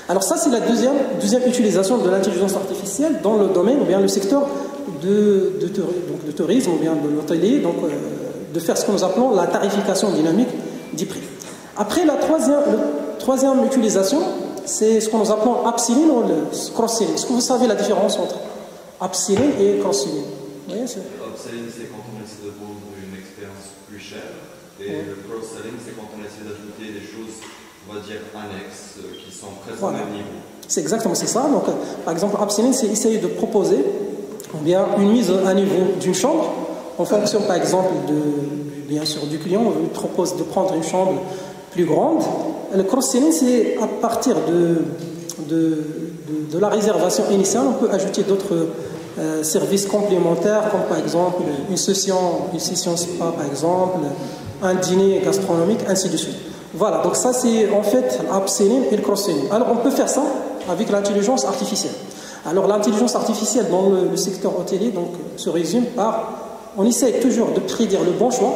Alors ça, c'est la deuxième utilisation de l'intelligence artificielle dans le domaine, ou bien le secteur de tourisme, ou bien de l'hôtelier, donc de faire ce que nous appelons la tarification dynamique des prix. Après, la troisième utilisation, c'est ce que nous appelons upselling ou le cross-selling. Est-ce que vous savez la différence entre upselling et cross-selling? Upselling, c'est quand on essaie de vendre une expérience plus chère, et le cross-selling, c'est quand on essaie d'ajouter des choses, on va dire, annexes, qui sont presque au même niveau. C'est exactement ça. Donc, par exemple, upselling, c'est essayer de proposer bien une mise à niveau d'une chambre en fonction, par exemple, bien sûr, du client. On lui propose de prendre une chambre plus grande. Le cross-selling, c'est à partir de la réservation initiale, on peut ajouter d'autres services complémentaires, comme par exemple une session spa, par exemple, un dîner gastronomique, ainsi de suite. Voilà, donc ça c'est en fait l'upselling et le cross-selling. Alors on peut faire ça avec l'intelligence artificielle. Alors l'intelligence artificielle dans le secteur hôtelier se résume par, on essaie toujours de prédire le bon choix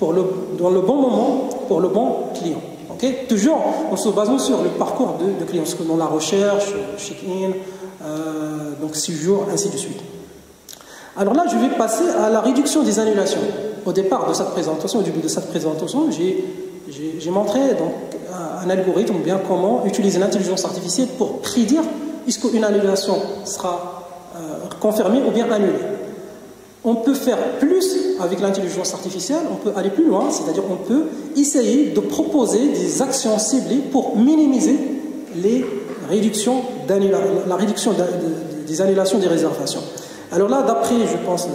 dans le bon moment pour le bon client. Okay? Toujours en se basant sur le parcours de client, ce que dans la recherche, check-in, donc séjour, ainsi de suite. Alors là, je vais passer à la réduction des annulations. Au début de cette présentation, j'ai montré donc, un algorithme, ou bien comment utiliser l'intelligence artificielle pour prédire est-ce qu'une annulation sera confirmée ou bien annulée. On peut faire plus avec l'intelligence artificielle, on peut aller plus loin, c'est-à-dire on peut essayer de proposer des actions ciblées pour minimiser la réduction des annulations des réservations. Alors là, d'après, je pense,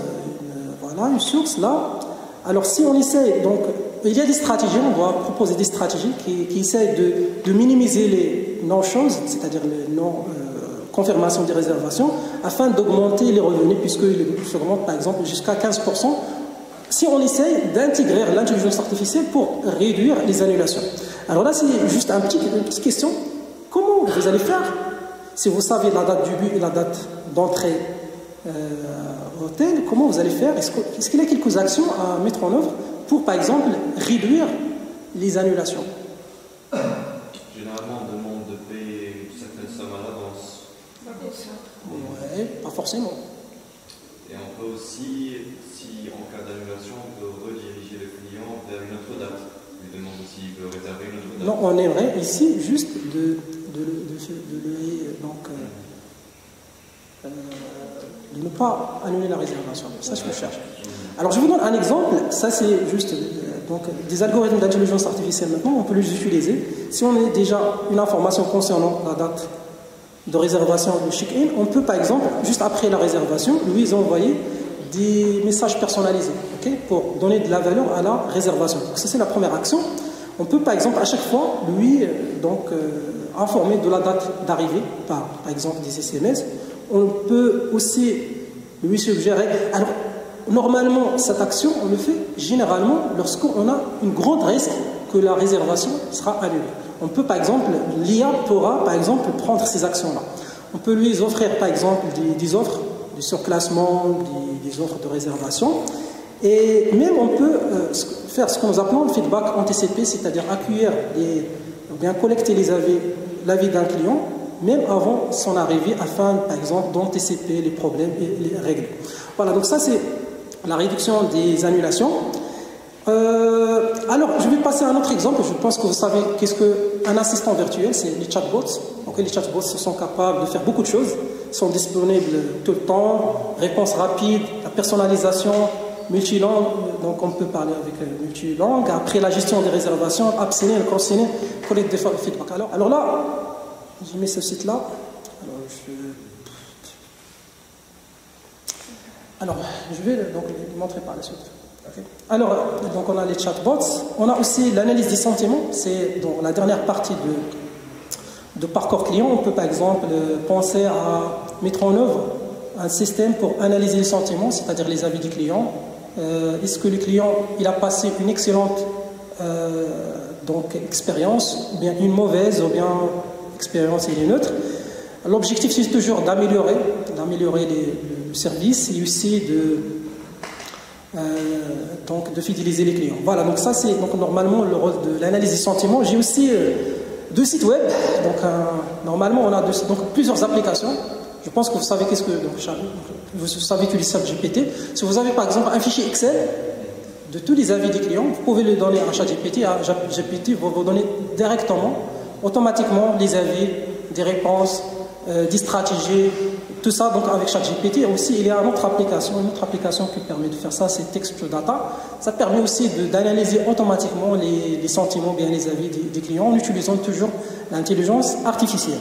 voilà, une source là. Alors si on essaie, donc, il y a des stratégies, on doit proposer des stratégies qui essayent de minimiser les non-choses, c'est-à-dire les non-confirmations des réservations, afin d'augmenter les revenus, puisqu'ils augmentent par exemple jusqu'à 15%. Si on essaye d'intégrer l'intelligence artificielle pour réduire les annulations. Alors là, c'est juste une petite question. Comment vous allez faire si vous savez la date du but et la date d'entrée au hôtel? Comment vous allez faire? Est-ce qu'il y a quelques actions à mettre en œuvre pour, par exemple, réduire les annulations? Généralement, on demande de payer une certaine somme à l'avance. Oui, pas forcément. Et on peut aussi, si en cas d'annulation, on peut rediriger le client vers une autre date. On lui demande s'il veut réserver une autre date. Non, on aimerait ici juste de ne pas annuler la réservation. Ça, je cherche. Alors, je vous donne un exemple. Ça, c'est juste donc, des algorithmes d'intelligence artificielle. Maintenant, on peut les utiliser. Si on a déjà une information concernant la date de réservation de check-in, on peut, par exemple, juste après la réservation, lui envoyer des messages personnalisés, okay, pour donner de la valeur à la réservation. Donc, ça, c'est la première action. On peut, par exemple, à chaque fois, lui informer de la date d'arrivée par exemple, des SMS. On peut aussi lui suggérer. Alors, normalement, cette action, on le fait généralement lorsqu'on a une grande risque que la réservation sera annulée. On peut, par exemple, l'IA pourra, par exemple, prendre ces actions-là. On peut lui offrir, par exemple, des offres de surclassement, des offres de réservation. Et même, on peut faire ce que nous appelons le feedback anticipé, c'est-à-dire accueillir ou bien collecter l'avis d'un client, même avant son arrivée, afin, par exemple, d'anticiper les problèmes et les régler. Voilà, donc ça, c'est la réduction des annulations. Alors, je vais passer à un autre exemple. Je pense que vous savez qu'est-ce qu'un assistant virtuel, c'est les chatbots. Donc, les chatbots sont capables de faire beaucoup de choses. Ils sont disponibles tout le temps, réponse rapide, la personnalisation, multilangue. Donc, on peut parler avec multilangue. Après, la gestion des réservations, absiner, consigner, collecter des feedback. Alors là, j'ai mis ce site-là. Alors, je vais donc le montrer par la suite. Okay. Alors, donc on a les chatbots. On a aussi l'analyse des sentiments. C'est dans la dernière partie de parcours client. On peut par exemple penser à mettre en œuvre un système pour analyser les sentiments, c'est-à-dire les avis du client. Est-ce que le client il a passé une excellente expérience, ou bien une mauvaise, ou bien expérience il est neutre. L'objectif c'est toujours d'améliorer le service et aussi de fidéliser les clients. Voilà, donc ça c'est donc normalement le rôle de l'analyse des sentiments. J'ai aussi 2 sites web. Donc normalement on a plusieurs applications. Je pense que vous savez vous savez utiliser ChatGPT. Si vous avez par exemple un fichier Excel de tous les avis des clients, vous pouvez le donner à ChatGPT. ChatGPT va vous donner directement, automatiquement les avis, des réponses, des stratégies. Tout ça, donc avec ChatGPT, aussi il y a une autre application qui permet de faire ça, c'est TextData. Ça permet aussi d'analyser automatiquement les sentiments, bien les avis des clients en utilisant toujours l'intelligence artificielle.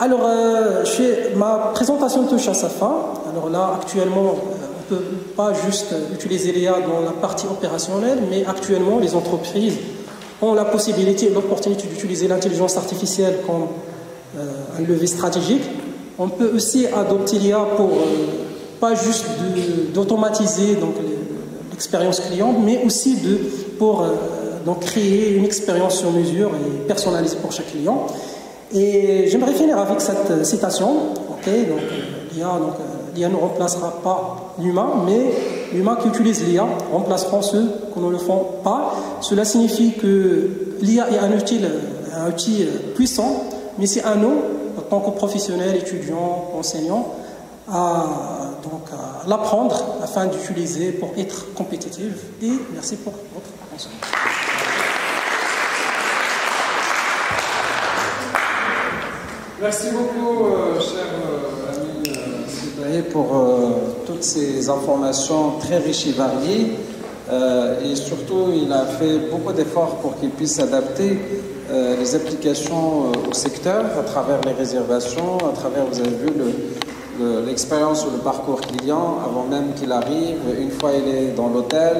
Alors, ma présentation touche à sa fin. Alors là, actuellement, on ne peut pas juste utiliser l'IA dans la partie opérationnelle, mais actuellement, les entreprises ont la possibilité et l'opportunité d'utiliser l'intelligence artificielle comme un levier stratégique. On peut aussi adopter l'IA pour pas juste d'automatiser l'expérience client, mais aussi pour créer une expérience sur mesure et personnalisée pour chaque client. Et j'aimerais finir avec cette citation. Okay, donc, l'IA ne remplacera pas l'humain, mais l'humain qui utilise l'IA remplacera ceux qui ne le font pas. Cela signifie que l'IA est un outil puissant, mais c'est à nous, en tant que professionnels, étudiants, enseignants, à l'apprendre afin d'utiliser pour être compétitifs. Et merci pour votre attention. Merci beaucoup, cher ami Sibaye, pour toutes ces informations très riches et variées. Et surtout, il a fait beaucoup d'efforts pour qu'il puisse adapter les applications au secteur à travers les réservations, à travers, vous avez vu, l'expérience ou le parcours client avant même qu'il arrive, une fois il est dans l'hôtel,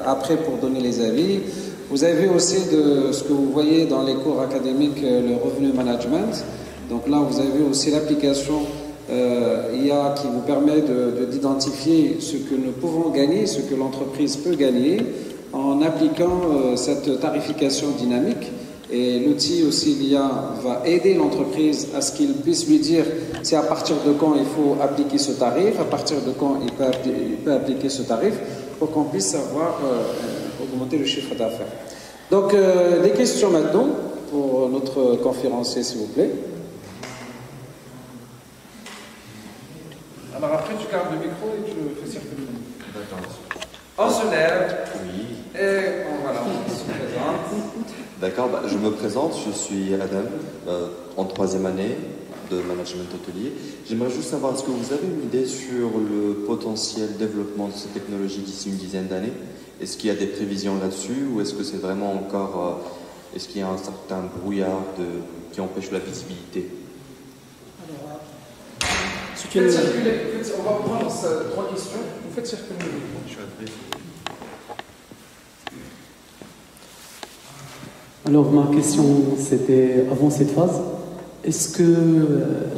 après pour donner les avis. Vous avez vu aussi de ce que vous voyez dans les cours académiques, le revenu management. Donc là, vous avez aussi l'application IA qui vous permet d'identifier ce que nous pouvons gagner, ce que l'entreprise peut gagner en appliquant cette tarification dynamique. Et l'outil aussi, l'IA, va aider l'entreprise à ce qu'il puisse lui dire c'est à partir de quand il faut appliquer ce tarif, à partir de quand il peut appliquer ce tarif, pour qu'on puisse savoir augmenter le chiffre d'affaires. Donc, des questions maintenant pour notre conférencier, s'il vous plaît. Alors après, tu gardes le micro et tu le fais circuler. D'accord. On se lève. Oui. Et voilà, on se présente. D'accord, je me présente, je suis Adam, en 3e année de management hôtelier. J'aimerais juste savoir, est-ce que vous avez une idée sur le potentiel développement de ces technologies d'ici une dizaine d'années? Est-ce qu'il y a des prévisions là-dessus ou est-ce que c'est vraiment encore... est-ce qu'il y a un certain brouillard qui empêche la visibilité? Faites circuler, on va prendre 3 questions. Vous faites circuler. Je suis adressé. Alors ma question c'était avant cette phase, est-ce que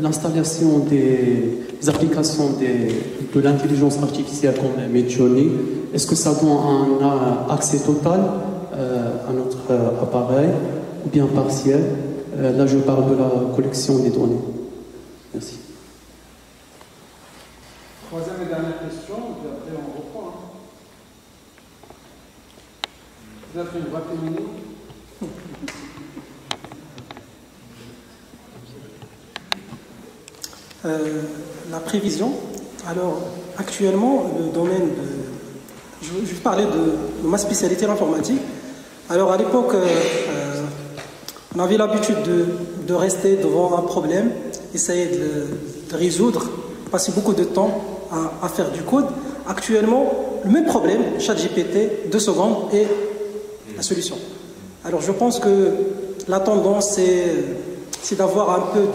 l'installation des applications de l'intelligence artificielle comme Midjourney, est-ce que ça donne un accès total à notre appareil ou bien partiel? Là je parle de la collection des données. Merci. 3e et dernière question, puis après on reprend. Vous avez fait une vraie minute. La prévision. Alors, actuellement, le domaine de... Je vais parler de ma spécialité, l'informatique. Alors, à l'époque, on avait l'habitude de rester devant un problème, essayer de résoudre, passer beaucoup de temps à faire du code. Actuellement, le même problème, ChatGPT, 2 secondes et la solution. Alors, je pense que la tendance, c'est d'avoir un peu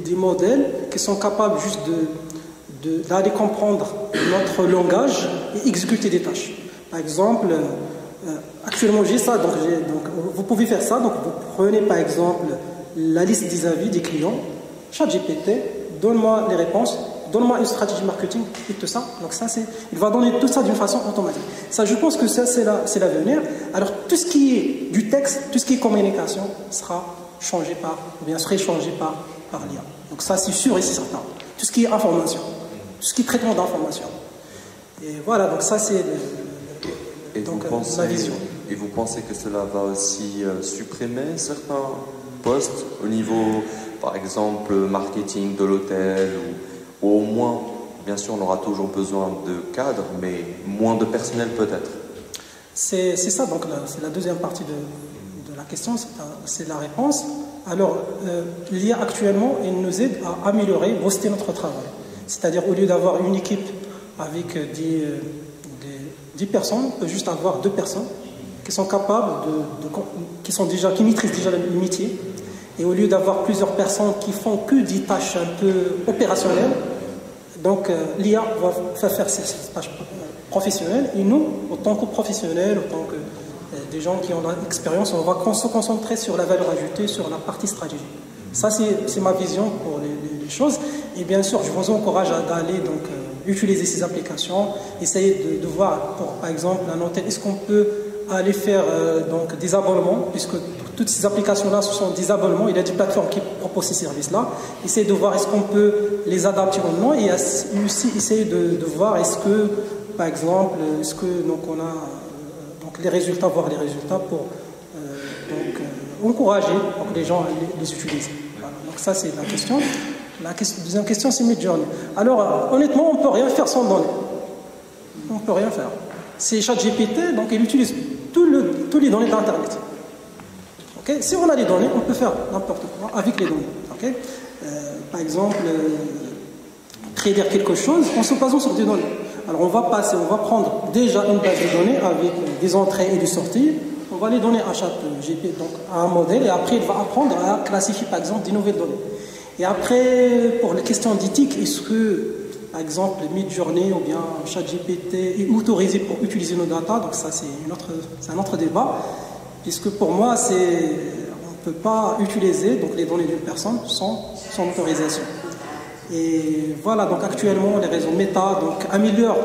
des modèles qui sont capables juste d'aller comprendre notre langage et exécuter des tâches. Par exemple, actuellement j'ai ça, donc vous pouvez faire ça. Donc vous prenez par exemple la liste des avis des clients, ChatGPT, donne-moi les réponses, donne-moi une stratégie marketing et tout ça. Donc ça, il va donner tout ça d'une façon automatique. Ça, je pense que ça, c'est l'avenir. Alors tout ce qui est du texte, tout ce qui est communication sera changé serait changé par l'IA. Donc ça, c'est sûr et c'est certain. Tout ce qui est information, tout ce qui est traitement d'information. Et voilà, donc ça, c'est ma vision. Et vous pensez que cela va aussi supprimer certains postes au niveau, par exemple, marketing de l'hôtel ou au moins, bien sûr, on aura toujours besoin de cadres, mais moins de personnel peut-être? C'est ça, donc c'est la deuxième partie de la question, c'est la réponse. Alors, l'IA actuellement, il nous aide à améliorer, booster notre travail. C'est-à-dire, au lieu d'avoir une équipe avec 10 personnes, on peut juste avoir 2 personnes qui sont capables, qui maîtrisent déjà le métier. Et au lieu d'avoir plusieurs personnes qui font que des tâches un peu opérationnelles, donc l'IA va faire ces tâches professionnelles. Et nous, en tant que professionnels, en tant que des gens qui ont de l'expérience, on va se concentrer sur la valeur ajoutée, sur la partie stratégique. Ça, c'est ma vision pour les choses. Et bien sûr, je vous encourage à aller utiliser ces applications, essayer de voir, par exemple, un hôtel, est-ce qu'on peut aller faire des abonnements, puisque toutes ces applications-là, ce sont des abonnements, il y a des plateformes qui proposent ces services-là. Essayer de voir est-ce qu'on peut les adapter ou non, et aussi essayer de voir est-ce que, par exemple, on a les résultats, voir les résultats pour encourager pour que les gens les utilisent. Voilà. Donc ça, c'est la question. La deuxième question, c'est Midjourney. Alors, honnêtement, on ne peut rien faire sans données. On ne peut rien faire. C'est ChatGPT, donc il utilise tous les données d'Internet. Okay? Si on a les données, on peut faire n'importe quoi avec les données. Okay? par exemple, prédire quelque chose en se basant sur des données. Alors on va prendre déjà une base de données avec des entrées et des sorties, on va les donner à chaque GP, donc à un modèle, et après il va apprendre à classifier par exemple des nouvelles données. Et après, pour les questions d'éthique, est-ce que par exemple Midjourney ou bien ChatGPT est autorisé pour utiliser nos data? Donc ça c'est un autre débat, puisque pour moi on ne peut pas utiliser donc, les données d'une personne sans autorisation. Et voilà, donc actuellement les réseaux Meta améliorent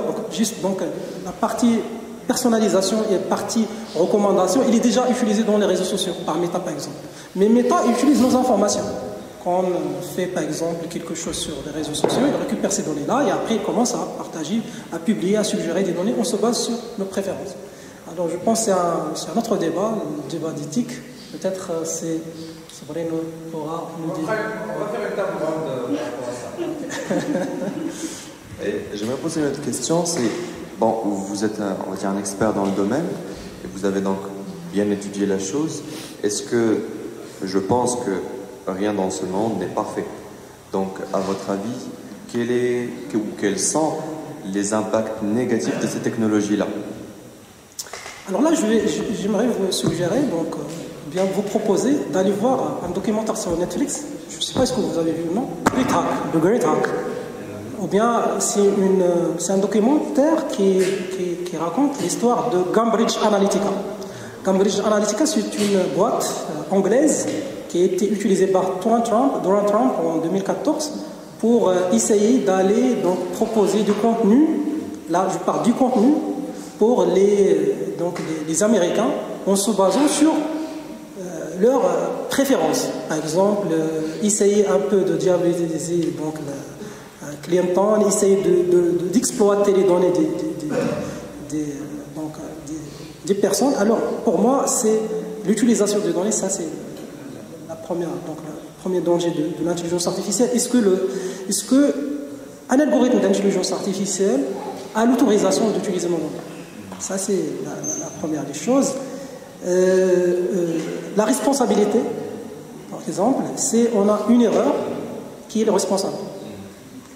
la partie personnalisation et la partie recommandation, il est déjà utilisé dans les réseaux sociaux, par Meta par exemple. Mais Meta utilise nos informations. Quand on fait par exemple quelque chose sur les réseaux sociaux, il récupère ces données-là et après il commence à partager, à publier, à suggérer des données, on se base sur nos préférences. Alors je pense que c'est un autre débat, le débat d'éthique. Peut-être c'est vrai, nous pourra nous dire. On va faire une table ronde par rapport à ça. J'aimerais poser une autre question, c'est, bon, vous êtes on va dire un expert dans le domaine, et vous avez donc bien étudié la chose. Est-ce que, je pense que rien dans ce monde n'est parfait. Donc, à votre avis, quels sont les impacts négatifs de ces technologies-là? Alors là, j'aimerais vous suggérer, bien vous proposer d'aller voir un documentaire sur Netflix. Je ne sais pas ce que vous avez vu ou non. The Great Hack. Ou bien c'est un documentaire qui raconte l'histoire de Cambridge Analytica. Cambridge Analytica, c'est une boîte anglaise qui a été utilisée par Donald Trump en 2014 pour essayer d'aller proposer du contenu, là je parle du contenu, pour les Américains en se basant sur leurs préférences. Par exemple, essayer un peu de diaboliser Clinton, essayer d'exploiter les données des personnes. Alors, pour moi, c'est l'utilisation des données, ça c'est le premier danger de l'intelligence artificielle. Est-ce que un algorithme d'intelligence artificielle a l'autorisation d'utiliser nos données? Ça, c'est la première des choses. La responsabilité, par exemple, c'est on a une erreur qui est le responsable.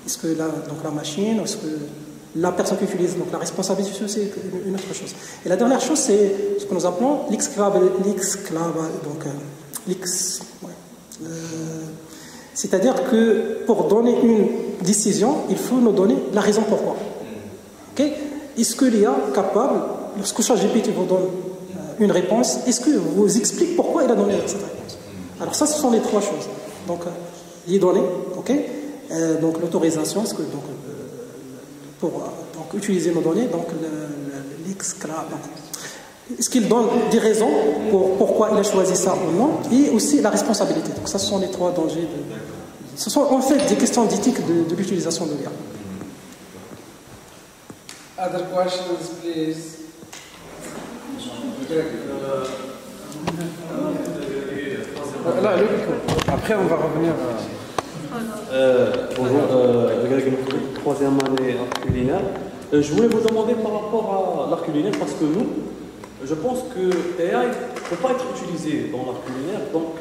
Est-ce que la machine, est-ce que la personne qui utilise la responsabilité, c'est une autre chose. Et la dernière chose, c'est ce que nous appelons c'est-à-dire que pour donner une décision, il faut nous donner la raison pourquoi. Okay? Est-ce que l'IA est capable, lorsque ChatGPT vous donne une réponse, est-ce que vous explique pourquoi il a donné cette réponse? Alors ça, ce sont les trois choses. Donc, les données, donc l'autorisation, pour utiliser nos données, donc est-ce qu'il donne des raisons pour pourquoi il a choisi ça ou non, et aussi la responsabilité. Donc ça, ce sont les trois dangers. Ce sont en fait des questions d'éthique de l'utilisation de l'IA. Other questions, please. Là, le micro. Après, on va revenir. Bonjour, troisième année art culinaire. Je voulais vous demander par rapport à l'art culinaire, parce que nous, je pense que AI ne peut pas être utilisé dans l'art culinaire. Donc,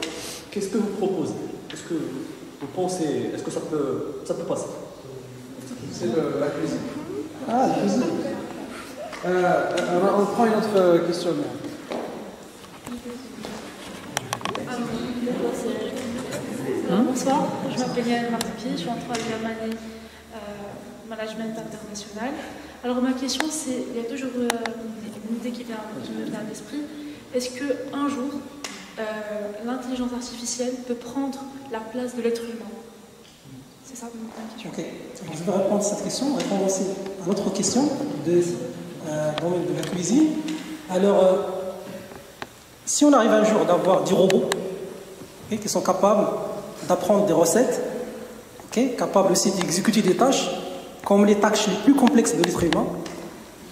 qu'est-ce que vous proposez? Est-ce que vous pensez, est-ce que ça peut passer? C'est la cuisine. Ah, la cuisine. On prend une autre question. Bonsoir, je m'appelle Yann Martipi, je suis en troisième année management international. Alors ma question c'est, il y a toujours une idée qui me vient à l'esprit, est-ce qu'un jour l'intelligence artificielle peut prendre la place de l'être humain? C'est ça ma question. Ok, alors, je vais répondre à cette question, répondre aussi à l'autre question de la cuisine. Alors, si on arrive un jour d'avoir des robots qui sont capables d'apprendre des recettes, capables aussi d'exécuter des tâches, comme les tâches les plus complexes de l'être humain.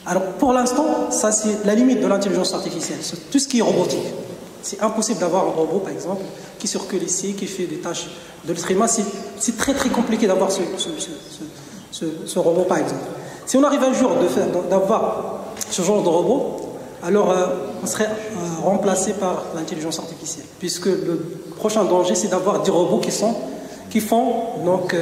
Alors pour l'instant, ça c'est la limite de l'intelligence artificielle, tout ce qui est robotique. C'est impossible d'avoir un robot par exemple qui circule ici, qui fait des tâches de l'être humain. C'est très très compliqué d'avoir ce robot par exemple. Si on arrive un jour d'avoir ce genre de robot, alors on serait remplacé par l'intelligence artificielle, puisque le prochain danger c'est d'avoir des robots qui font donc,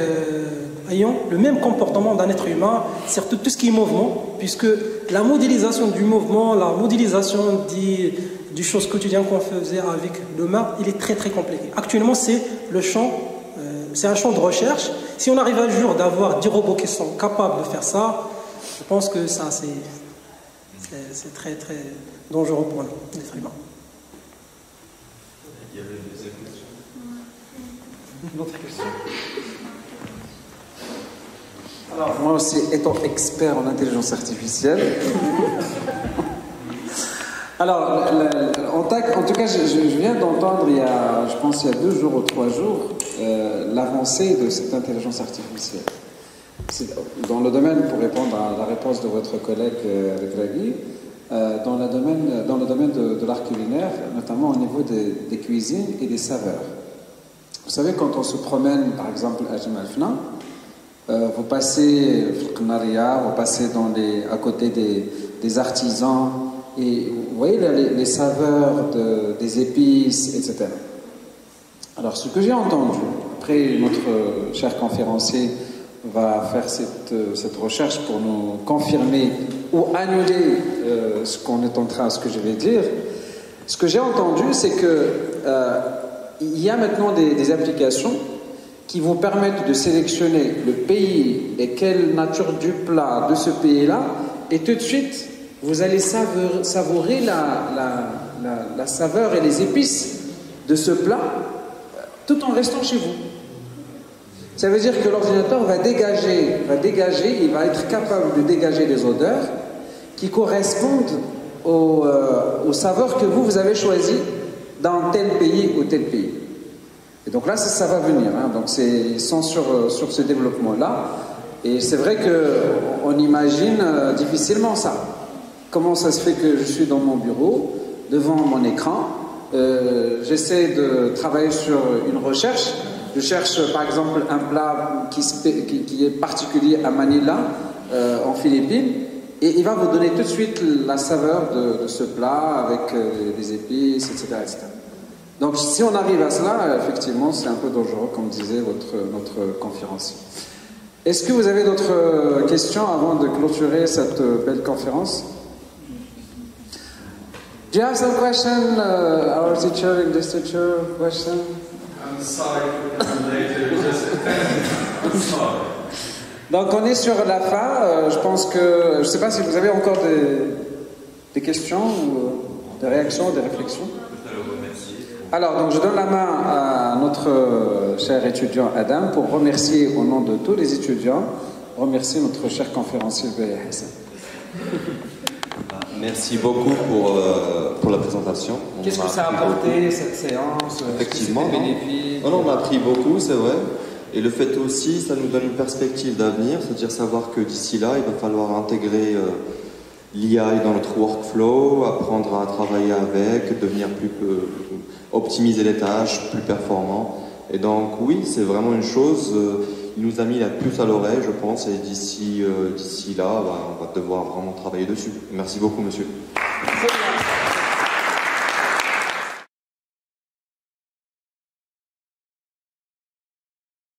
ayant le même comportement d'un être humain, surtout tout ce qui est mouvement, puisque la modélisation du mouvement, la modélisation des choses quotidiennes qu'on faisait avec l'humain, il est très très compliqué. Actuellement, c'est un champ de recherche. Si on arrive un jour d'avoir des robots qui sont capables de faire ça, je pense que ça c'est très très dangereux pour nous, l'être humain. Il y avait une deuxième question. Une autre question. Alors, moi aussi, étant expert en intelligence artificielle, alors, en tout cas, je viens d'entendre, je pense il y a 2 jours ou 3 jours, l'avancée de cette intelligence artificielle. Dans le domaine, pour répondre à la réponse de votre collègue Regragui, dans le domaine de l'art culinaire, notamment au niveau des cuisines et des saveurs. Vous savez, quand on se promène, par exemple, à Jemal Fna, vous passez vous passez à côté des artisans, et vous voyez là, les saveurs des épices, etc. Alors, ce que j'ai entendu, après notre cher conférencier va faire cette recherche pour nous confirmer ou annuler ce que je vais dire. Ce que j'ai entendu, c'est que il y a maintenant des applications qui vous permettent de sélectionner le pays et quelle nature du plat de ce pays-là, et tout de suite, vous allez savourer la saveur et les épices de ce plat tout en restant chez vous. Ça veut dire que l'ordinateur va dégager, il va être capable de dégager des odeurs qui correspondent aux saveurs que vous avez choisies dans tel pays ou tel pays. Et donc là, ça va venir. Hein. Donc ils sont sur ce développement-là. Et c'est vrai qu'on imagine difficilement ça. Comment ça se fait que je suis dans mon bureau, devant mon écran, j'essaie de travailler sur une recherche. Je cherche par exemple un plat qui est particulier à Manila, en Philippines, et il va vous donner tout de suite la saveur de ce plat avec des épices, etc., etc. Donc si on arrive à cela, effectivement, c'est un peu dangereux, comme disait notre conférencier. Est-ce que vous avez d'autres questions avant de clôturer cette belle conférence? Do you have some question, our teacher, English teacher, question? I'm sorry for coming later, I'm sorry. Donc on est sur la fin, je pense que, je ne sais pas si vous avez encore des questions, ou des réactions, des réflexions. Alors, donc je donne la main à notre cher étudiant Adam pour remercier au nom de tous les étudiants, remercier notre cher conférencier Beya Hassan. Merci beaucoup pour la présentation. Qu'est-ce que ça a apporté, cette séance? Effectivement, bénéfique? on a appris beaucoup, c'est vrai. Et le fait aussi, ça nous donne une perspective d'avenir, c'est-à-dire savoir que d'ici là, il va falloir intégrer l'IA dans notre workflow, apprendre à travailler avec, devenir optimiser les tâches, plus performant. Et donc oui, c'est vraiment une chose, il nous a mis la puce à l'oreille, je pense, et d'ici là, on va devoir vraiment travailler dessus. Merci beaucoup, monsieur. Très bien.